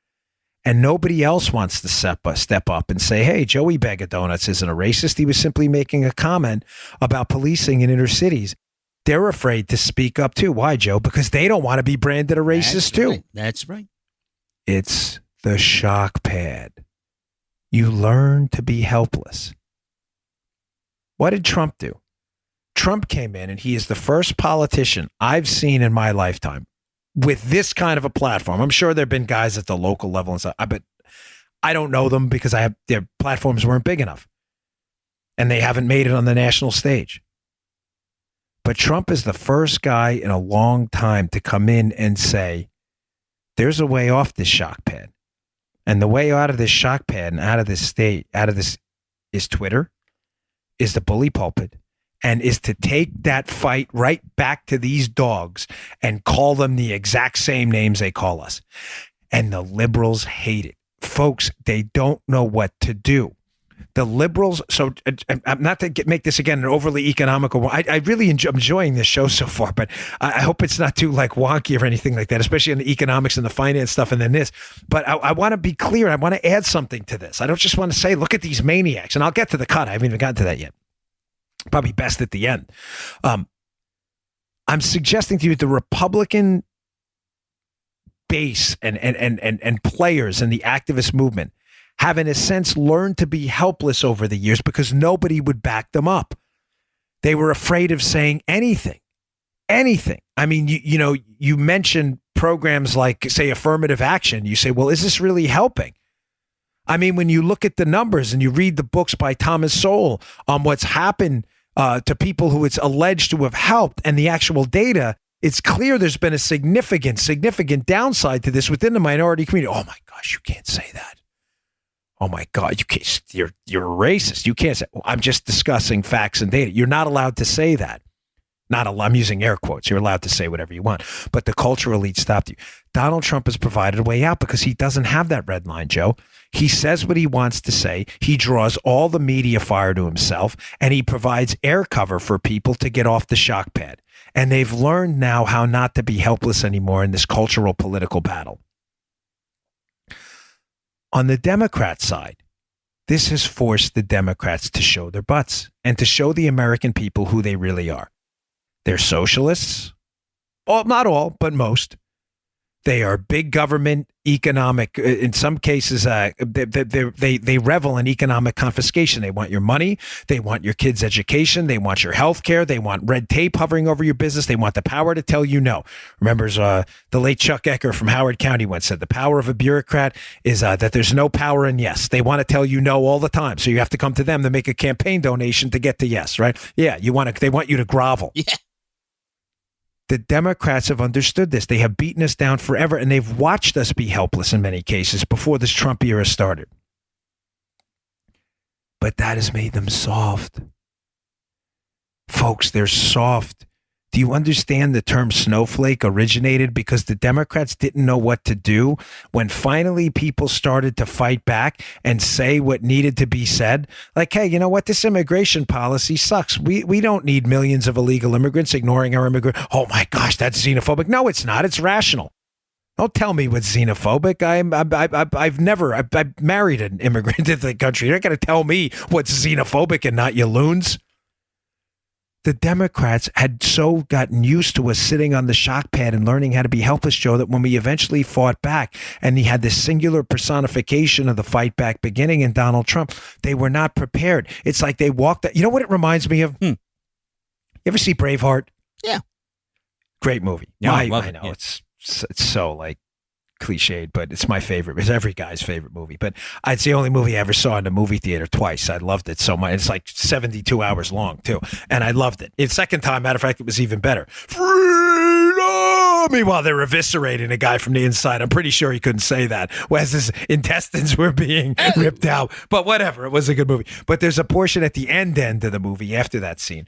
and nobody else wants to step up and say, hey, Joey Bag of Donuts isn't a racist. He was simply making a comment about policing in inner cities. They're afraid to speak up too. Why, Joe? Because they don't want to be branded a racist too. That's right. It's the shock pad. You learn to be helpless. What did Trump do? Trump came in, and he is the first politician I've seen in my lifetime with this kind of a platform. I'm sure there have been guys at the local level and stuff, but I don't know them because their platforms weren't big enough, and they haven't made it on the national stage. But Trump is the first guy in a long time to come in and say, there's a way off this shock pad. And the way out of this shock pad and out of this is Twitter, is the bully pulpit, and is to take that fight right back to these dogs and call them the exact same names they call us. And the liberals hate it. Folks, they don't know what to do. The liberals, so I'm not to make this again an overly economical one. I really enjoying this show so far, but I hope it's not too like wonky or anything like that, especially in the economics and the finance stuff and then this. But I want to be clear. I want to add something to this. I don't just want to say, look at these maniacs. And I'll get to the cut. I haven't even gotten to that yet. Probably best at the end. I'm suggesting to you the Republican base and players in the activist movement have, in a sense, learned to be helpless over the years because nobody would back them up. They were afraid of saying anything. I mean, you mentioned programs like, say, affirmative action. You say, well, is this really helping? I mean, when you look at the numbers and you read the books by Thomas Sowell on what's happened to people who it's alleged to have helped and the actual data, it's clear there's been a significant downside to this within the minority community. Oh, my gosh, you can't say that. Oh my God, you can't, you're a racist. You can't say, well, I'm just discussing facts and data. You're not allowed to say that. I'm using air quotes. You're allowed to say whatever you want. But the cultural elite stopped you. Donald Trump has provided a way out because he doesn't have that red line, Joe. He says what he wants to say. He draws all the media fire to himself, and he provides air cover for people to get off the shock pad. And they've learned now how not to be helpless anymore in this cultural political battle. On the Democrat side, this has forced the Democrats to show their butts and to show the American people who they really are. They're socialists. Well, not all, but most. They are big government, economic. In some cases, they revel in economic confiscation. They want your money. They want your kids' education. They want your health care. They want red tape hovering over your business. They want the power to tell you no. Remembers the late Chuck Ecker from Howard County once said, the power of a bureaucrat is that there's no power in yes. They want to tell you no all the time. So you have to come to them to make a campaign donation to get to yes, right? Yeah, they want you to grovel. Yeah. The Democrats have understood this. They have beaten us down forever, and they've watched us be helpless in many cases before this Trump era started. But that has made them soft. Folks, they're soft. Do you understand the term snowflake originated because the Democrats didn't know what to do when finally people started to fight back and say what needed to be said? Like, hey, you know what? This immigration policy sucks. We don't need millions of illegal immigrants ignoring our immigrant. Oh my gosh, that's xenophobic. No, it's not. It's rational. Don't tell me what's xenophobic. I've married an immigrant to the country. You're not going to tell me what's xenophobic and not, you loons. The Democrats had so gotten used to us sitting on the shock pad and learning how to be helpless, Joe, that when we eventually fought back and he had this singular personification of the fight back beginning in Donald Trump, they were not prepared. It's like they walked. You know what it reminds me of? You ever see Braveheart? Yeah. Great movie. Yeah, I know. Yeah. It's so like cliched, but it's my favorite. It's every guy's favorite movie. But it's the only movie I ever saw in the movie theater twice. I loved it so much. It's like 72 hours long too, and I loved it. The second time, matter of fact, it was even better. Freedom! Meanwhile, they're eviscerating a guy from the inside. I'm pretty sure he couldn't say that as his intestines were being ripped out. But whatever, it was a good movie. But there's a portion at the end of the movie after that scene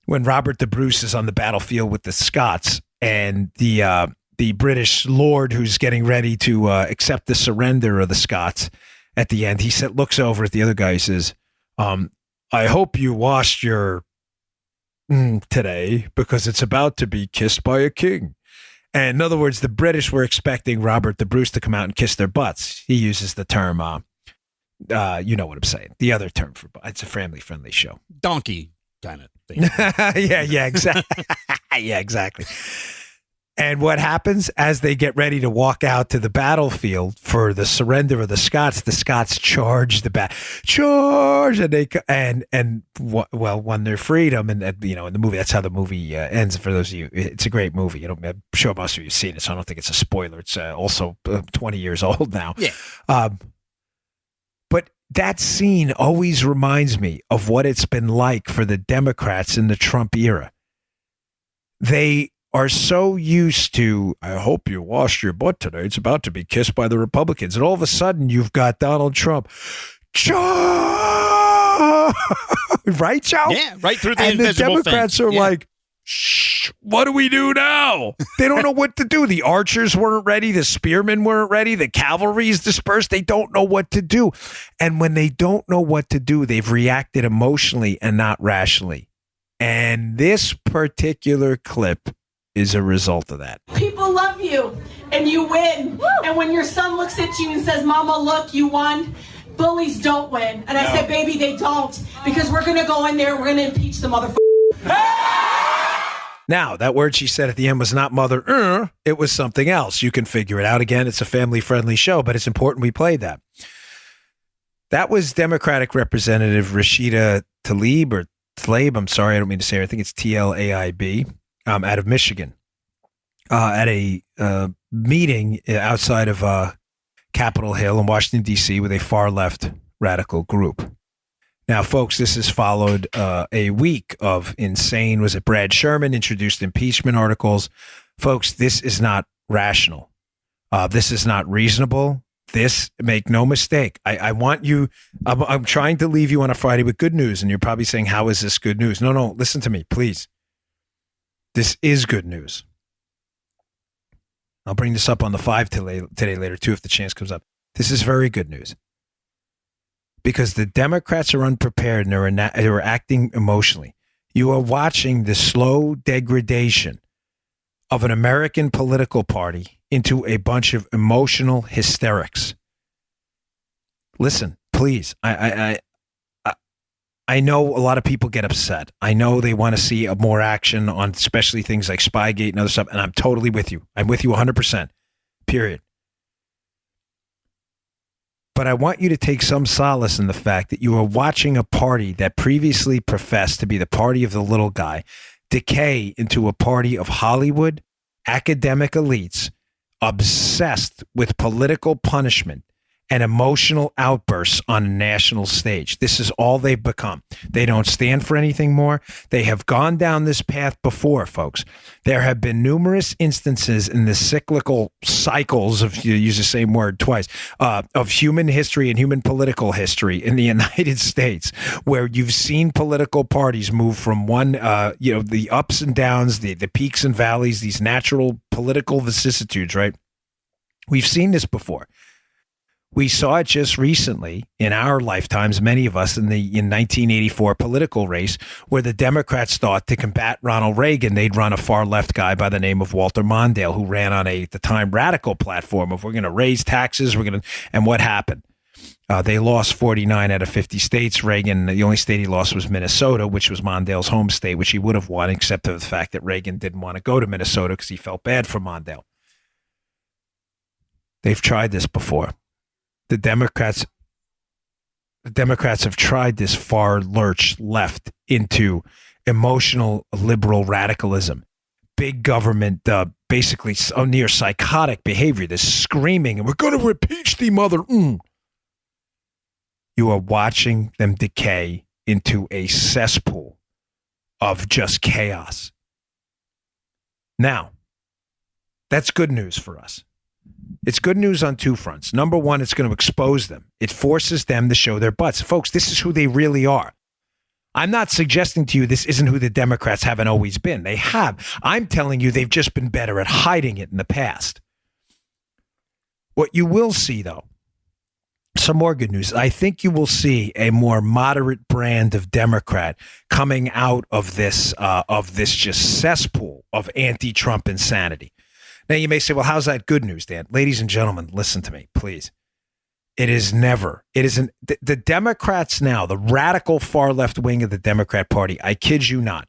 when Robert the Bruce is on the battlefield with the Scots and the British lord who's getting ready to accept the surrender of the Scots at the end. He looks over at the other guy. He says, I hope you washed your today because it's about to be kissed by a king. And in other words, the British were expecting Robert the Bruce to come out and kiss their butts. He uses the term, you know what I'm saying. The other term for it's a family-friendly show. Donkey kind of thing. yeah, exactly. Yeah, exactly. And what happens as they get ready to walk out to the battlefield for the surrender of the Scots charge charge, and won their freedom. And in the movie, that's how the movie ends. For those of you, it's a great movie. I'm sure most of you have seen it, so I don't think it's a spoiler. It's also 20 years old now. Yeah. But that scene always reminds me of what it's been like for the Democrats in the Trump era. They are so used to, I hope you washed your butt today. It's about to be kissed by the Republicans. And all of a sudden, you've got Donald Trump. Right, Joe? Yeah, right through the and invisible the Democrats fence. are like, shh, what do we do now? They don't know what to do. The archers weren't ready. The spearmen weren't ready. The cavalry's dispersed. They don't know what to do. And when they don't know what to do, they've reacted emotionally and not rationally. And this particular clip is a result of that. People love you and you win. Woo! And when your son looks at you and says, Mama, look, you won. Bullies don't win. And I said, baby, they don't. Because we're going to go in there, we're going to impeach the motherfucker. Now, that word she said at the end was not mother, it was something else. You can figure it out. Again, it's a family-friendly show, but it's important we played that. That was Democratic Representative Rashida Tlaib, I'm sorry, I don't mean to say it. I think it's Tlaib, out of Michigan, at a meeting outside of Capitol Hill in Washington, D.C. with a far-left radical group. Now, folks, this has followed a week of insane, was it Brad Sherman introduced impeachment articles. Folks, this is not rational. This is not reasonable. This, make no mistake. I want you, I'm trying to leave you on a Friday with good news, and you're probably saying, how is this good news? No, listen to me, please. This is good news. I'll bring this up on the 5 today later, too, if the chance comes up. This is very good news. Because the Democrats are unprepared and they're acting emotionally. You are watching the slow degradation of an American political party into a bunch of emotional hysterics. Listen, please. I know a lot of people get upset. I know they want to see more action on especially things like Spygate and other stuff, and I'm totally with you. I'm with you 100%, period. But I want you to take some solace in the fact that you are watching a party that previously professed to be the party of the little guy decay into a party of Hollywood academic elites obsessed with political punishment and emotional outbursts on a national stage. This is all they've become. They don't stand for anything more. They have gone down this path before, folks. There have been numerous instances in the cyclical cycles of, you use the same word twice, of human history and human political history in the United States, where you've seen political parties move from one, the ups and downs, the peaks and valleys, these natural political vicissitudes, right? We've seen this before. We saw it just recently in our lifetimes, many of us in 1984 political race, where the Democrats thought to combat Ronald Reagan, they'd run a far left guy by the name of Walter Mondale, who ran on at the time, radical platform of we're going to raise taxes, and what happened? They lost 49 out of 50 states. Reagan, the only state he lost was Minnesota, which was Mondale's home state, which he would have won, except for the fact that Reagan didn't want to go to Minnesota because he felt bad for Mondale. They've tried this before. The Democrats have tried this far lurch left into emotional liberal radicalism, big government, basically near psychotic behavior, this screaming, and we're going to impeach the mother. You are watching them decay into a cesspool of just chaos. Now, that's good news for us. It's good news on two fronts. Number one, it's going to expose them. It forces them to show their butts. Folks, this is who they really are. I'm not suggesting to you this isn't who the Democrats haven't always been. They have. I'm telling you they've just been better at hiding it in the past. What you will see, though, some more good news. I think you will see a more moderate brand of Democrat coming out of this just cesspool of anti-Trump insanity. Now, you may say, well, how's that good news, Dan? Ladies and gentlemen, listen to me, please. It isn't, the Democrats now, the radical far left wing of the Democrat Party, I kid you not,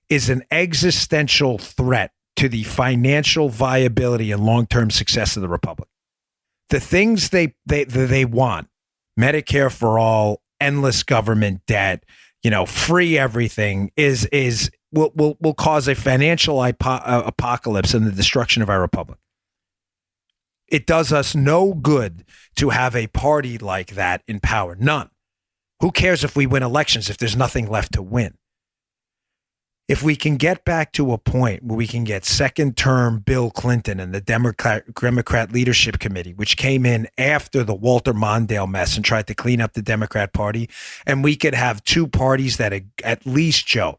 is an existential threat to the financial viability and long-term success of the republic. The things they want, Medicare for all, endless government debt, free everything, will cause a financial apocalypse and the destruction of our republic. It does us no good to have a party like that in power. None. Who cares if we win elections if there's nothing left to win? If we can get back to a point where we can get second-term Bill Clinton and the Democrat Leadership Committee, which came in after the Walter Mondale mess and tried to clean up the Democrat Party, and we could have two parties that at least, Joe,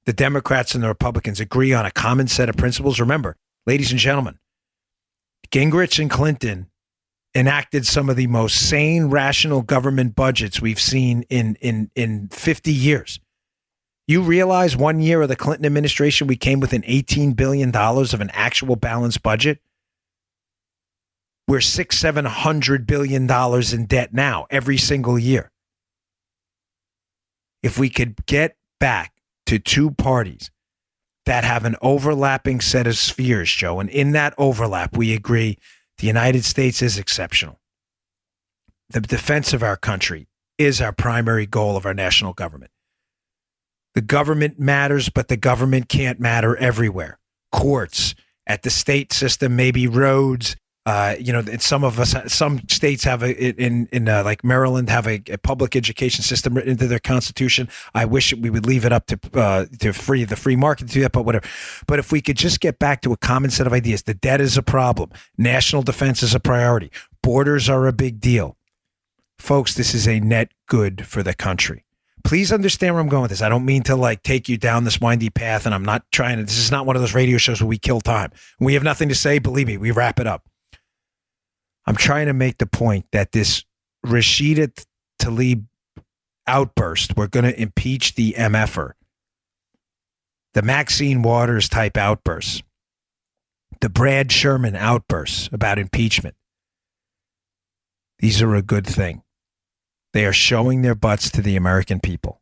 the Democrats and the Republicans agree on a common set of principles. Remember, ladies and gentlemen, Gingrich and Clinton enacted some of the most sane, rational government budgets we've seen in 50 years. You realize 1 year of the Clinton administration, we came within $18 billion of an actual balanced budget? We're $600-700 billion in debt now every single year. If we could get back to two parties that have an overlapping set of spheres, Joe, and in that overlap, we agree the United States is exceptional. The defense of our country is our primary goal of our national government. The government matters, but the government can't matter everywhere. Courts, at the state system, maybe roads. Some states have like Maryland have a public education system written into their constitution. I wish we would leave it up to the free market to do that, but whatever. But if we could just get back to a common set of ideas, the debt is a problem. National defense is a priority. Borders are a big deal. Folks, this is a net good for the country. Please understand where I'm going with this. I don't mean to take you down this windy path, and I'm not trying to. This is not one of those radio shows where we kill time. When we have nothing to say, believe me, we wrap it up. I'm trying to make the point that this Rashida Tlaib outburst, we're going to impeach the MFer, the Maxine Waters type outbursts, the Brad Sherman outbursts about impeachment, these are a good thing. They are showing their butts to the American people.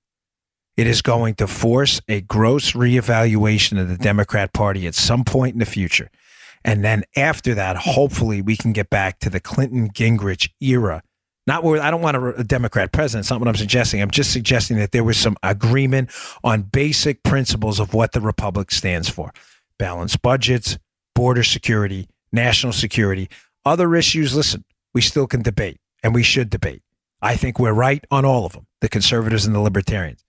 It is going to force a gross reevaluation of the Democrat Party at some point in the future. And then after that, hopefully we can get back to the Clinton-Gingrich era. Not where I don't want a Democrat president. It's not what I'm suggesting. I'm just suggesting that there was some agreement on basic principles of what the Republic stands for. Balanced budgets, border security, national security. Other issues, listen, we still can debate, and we should debate. I think we're right on all of them, the conservatives and the libertarians.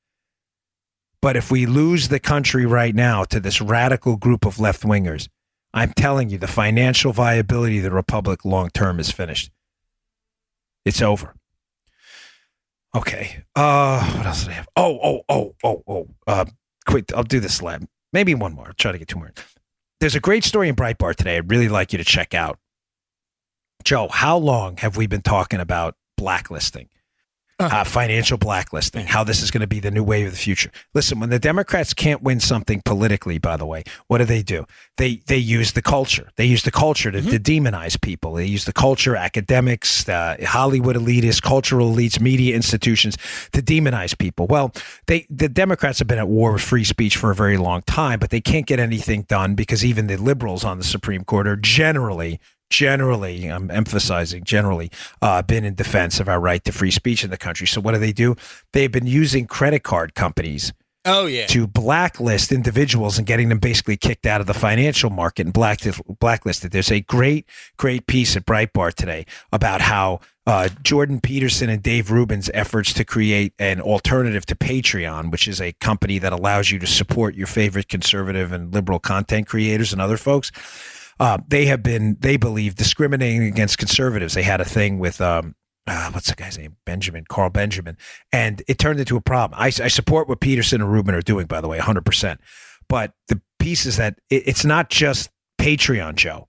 But if we lose the country right now to this radical group of left-wingers, I'm telling you, the financial viability of the Republic long-term is finished. It's over. Okay. What else did I have? Quick, I'll do this lab. Maybe one more. I'll try to get two more. There's a great story in Breitbart today I'd really like you to check out. Joe, how long have we been talking about blacklisting? Financial blacklisting, how this is going to be the new wave of the future. Listen, when the Democrats can't win something politically, by the way, what do? They use the culture. They use the culture to demonize people. They use the culture, academics, Hollywood elitists, cultural elites, media institutions to demonize people. Well, the Democrats have been at war with free speech for a very long time, but they can't get anything done because even the liberals on the Supreme Court are generally, I'm emphasizing generally, been in defense of our right to free speech in the country. So what do? They've been using credit card companies to blacklist individuals and getting them basically kicked out of the financial market and blacklisted. There's a great piece at Breitbart today about how Jordan Peterson and Dave Rubin's efforts to create an alternative to Patreon, which is a company that allows you to support your favorite conservative and liberal content creators and other folks. They have been, they believe, discriminating against conservatives. They had a thing with, what's the guy's name? Carl Benjamin. And it turned into a problem. I support what Peterson and Rubin are doing, by the way, 100%. But the piece is that it's not just Patreon, Joe,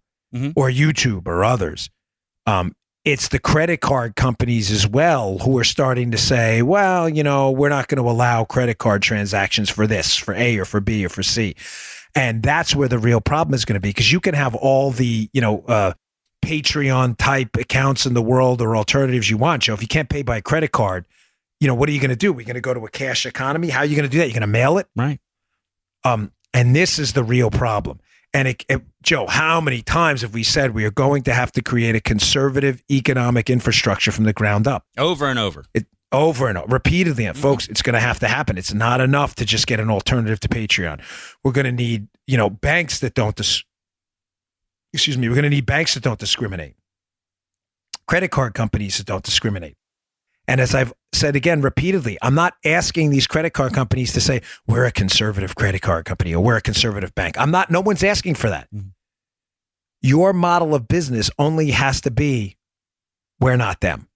or YouTube or others. It's the credit card companies as well who are starting to say, well, we're not going to allow credit card transactions for this, for A or for B or for C. And that's where the real problem is going to be, because you can have all the, Patreon type accounts in the world or alternatives you want, Joe. If you can't pay by a credit card, what are you going to do? We're going to go to a cash economy. How are you going to do that? You're going to mail it? Right. And this is the real problem. And Joe, how many times have we said we are going to have to create a conservative economic infrastructure from the ground up? Over and over. Over and over, repeatedly. And folks, it's going to have to happen. It's not enough to just get an alternative to Patreon. We're going to need, banks that don't, we're going to need banks that don't discriminate. Credit card companies that don't discriminate. And as I've said again repeatedly, I'm not asking these credit card companies to say, we're a conservative credit card company or we're a conservative bank. No one's asking for that. Mm-hmm. Your model of business only has to be, we're not them.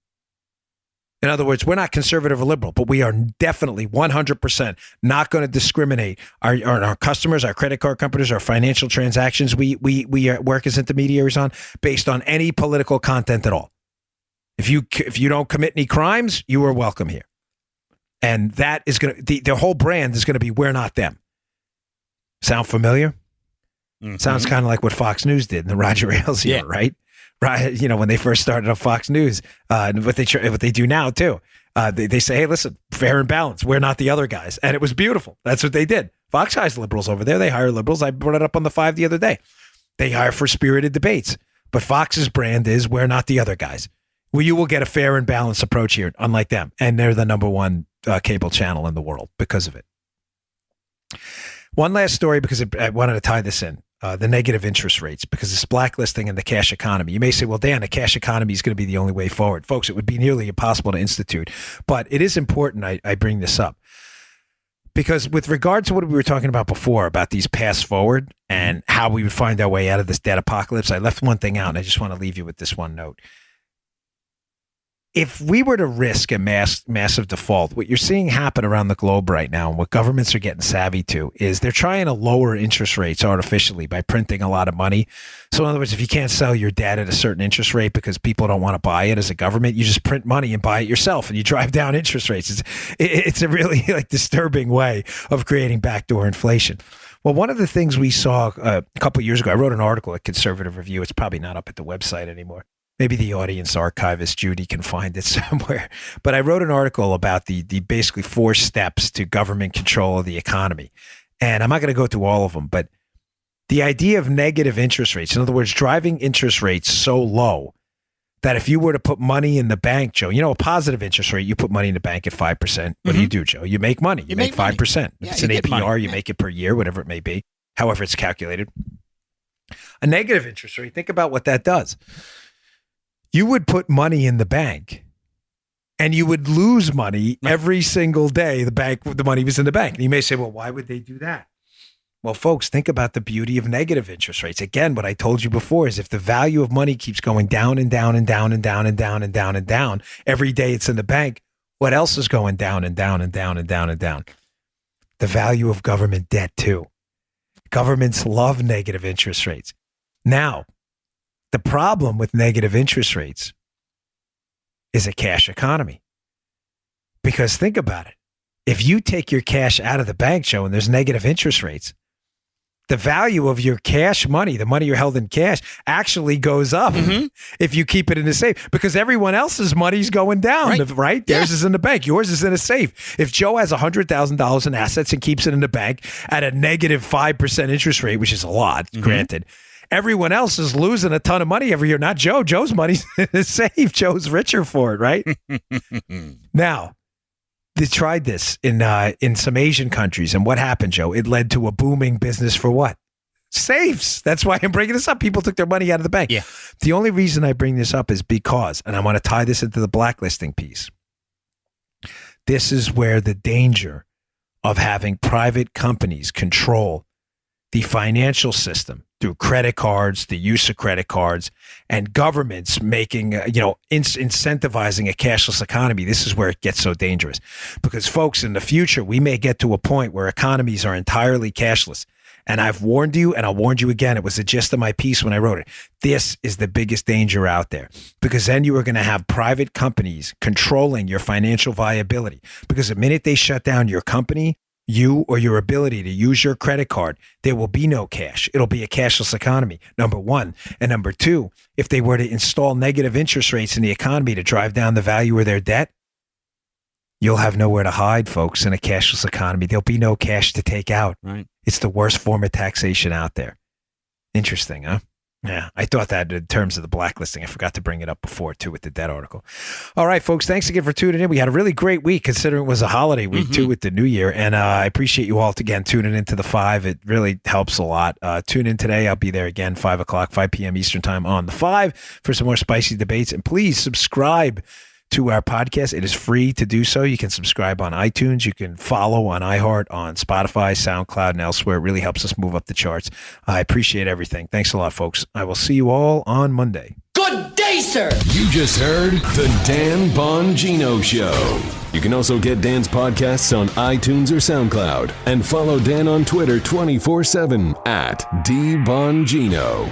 In other words, we're not conservative or liberal, but we are definitely 100% not going to discriminate our customers, our credit card companies, our financial transactions we work as intermediaries on based on any political content at all. If you don't commit any crimes, you are welcome here. And that is going to, their whole brand is going to be, we're not them. Sound familiar? Mm-hmm. Sounds kind of like what Fox News did in the Roger Ailes era, right? Right, when they first started on Fox News, what they do now too. They say, hey, listen, fair and balanced. We're not the other guys. And it was beautiful. That's what they did. Fox hires liberals over there. They hire liberals. I brought it up on the 5 the other day. They hire for spirited debates. But Fox's brand is, we're not the other guys. Well, you will get a fair and balanced approach here, unlike them. And they're the number one cable channel in the world because of it. One last story, because I wanted to tie this in. The negative interest rates, because it's blacklisting in the cash economy. You may say, well, Dan, the cash economy is going to be the only way forward. Folks, it would be nearly impossible to institute. But it is important I bring this up. Because with regard to what we were talking about before, about these paths forward and how we would find our way out of this debt apocalypse, I left one thing out, and I just want to leave you with this one note. If we were to risk a massive default, what you're seeing happen around the globe right now, and what governments are getting savvy to, is they're trying to lower interest rates artificially by printing a lot of money. So in other words, if you can't sell your debt at a certain interest rate because people don't want to buy it as a government, you just print money and buy it yourself, and you drive down interest rates. It's a really disturbing way of creating backdoor inflation. Well, one of the things we saw a couple of years ago, I wrote an article at Conservative Review. It's probably not up at the website anymore. Maybe the audience archivist, Judy, can find it somewhere. But I wrote an article about the basically 4 steps to government control of the economy. And I'm not going to go through all of them, but the idea of negative interest rates, in other words, driving interest rates so low that if you were to put money in the bank, Joe, a positive interest rate, you put money in the bank at 5%. What do you do, Joe? You make money. You make 5%. If it's an APR, you make it per year, whatever it may be, however it's calculated. A negative interest rate, think about what that does. You would put money in the bank and you would lose money every single day the money was in the bank. And you may say, well, why would they do that? Well, folks, think about the beauty of negative interest rates. Again, what I told you before is if the value of money keeps going down and down and down and down and down and down and down, every day it's in the bank, what else is going down and down and down and down and down? The value of government debt too. Governments love negative interest rates. Now, the problem with negative interest rates is a cash economy. Because think about it. If you take your cash out of the bank, Joe, and there's negative interest rates, the value of your cash money, the money you're held in cash, actually goes up if you keep it in a safe, because everyone else's money's going down, right? Theirs is in the bank. Yours is in a safe. If Joe has $100,000 in assets and keeps it in the bank at a negative 5% interest rate, which is a lot, granted, everyone else is losing a ton of money every year. Not Joe. Joe's money's safe. Joe's richer for it, right? Now, they tried this in some Asian countries. And what happened, Joe? It led to a booming business for what? Safes. That's why I'm bringing this up. People took their money out of the bank. Yeah. The only reason I bring this up is because, and I want to tie this into the blacklisting piece, this is where the danger of having private companies control the financial system through credit cards, the use of credit cards, and governments making, incentivizing a cashless economy. This is where it gets so dangerous. Because, folks, in the future, we may get to a point where economies are entirely cashless. And I've warned you, and I'll warn you again. It was the gist of my piece when I wrote it. This is the biggest danger out there, because then you are going to have private companies controlling your financial viability. Because the minute they shut down your company, you or your ability to use your credit card, there will be no cash. It'll be a cashless economy, number one. And number two, if they were to install negative interest rates in the economy to drive down the value of their debt, you'll have nowhere to hide, folks, in a cashless economy. There'll be no cash to take out. Right. It's the worst form of taxation out there. Interesting, huh? Yeah, I thought that in terms of the blacklisting. I forgot to bring it up before, too, with the dead article. All right, folks, thanks again for tuning in. We had a really great week, considering it was a holiday week, too, with the new year. And I appreciate you all, again, tuning into the 5. It really helps a lot. Tune in today. I'll be there again, 5 o'clock, 5 p.m. Eastern time on the 5 for some more spicy debates. And please subscribe to our podcast. It is free to do so. You can subscribe on iTunes. You can follow on iHeart, on Spotify, SoundCloud, and elsewhere. It really helps us move up the charts. I appreciate everything. Thanks a lot, folks. I will see you all on Monday. Good day, sir. You just heard The Dan Bongino Show. You can also get Dan's podcasts on iTunes or SoundCloud. And follow Dan on Twitter 24/7 @DBongino.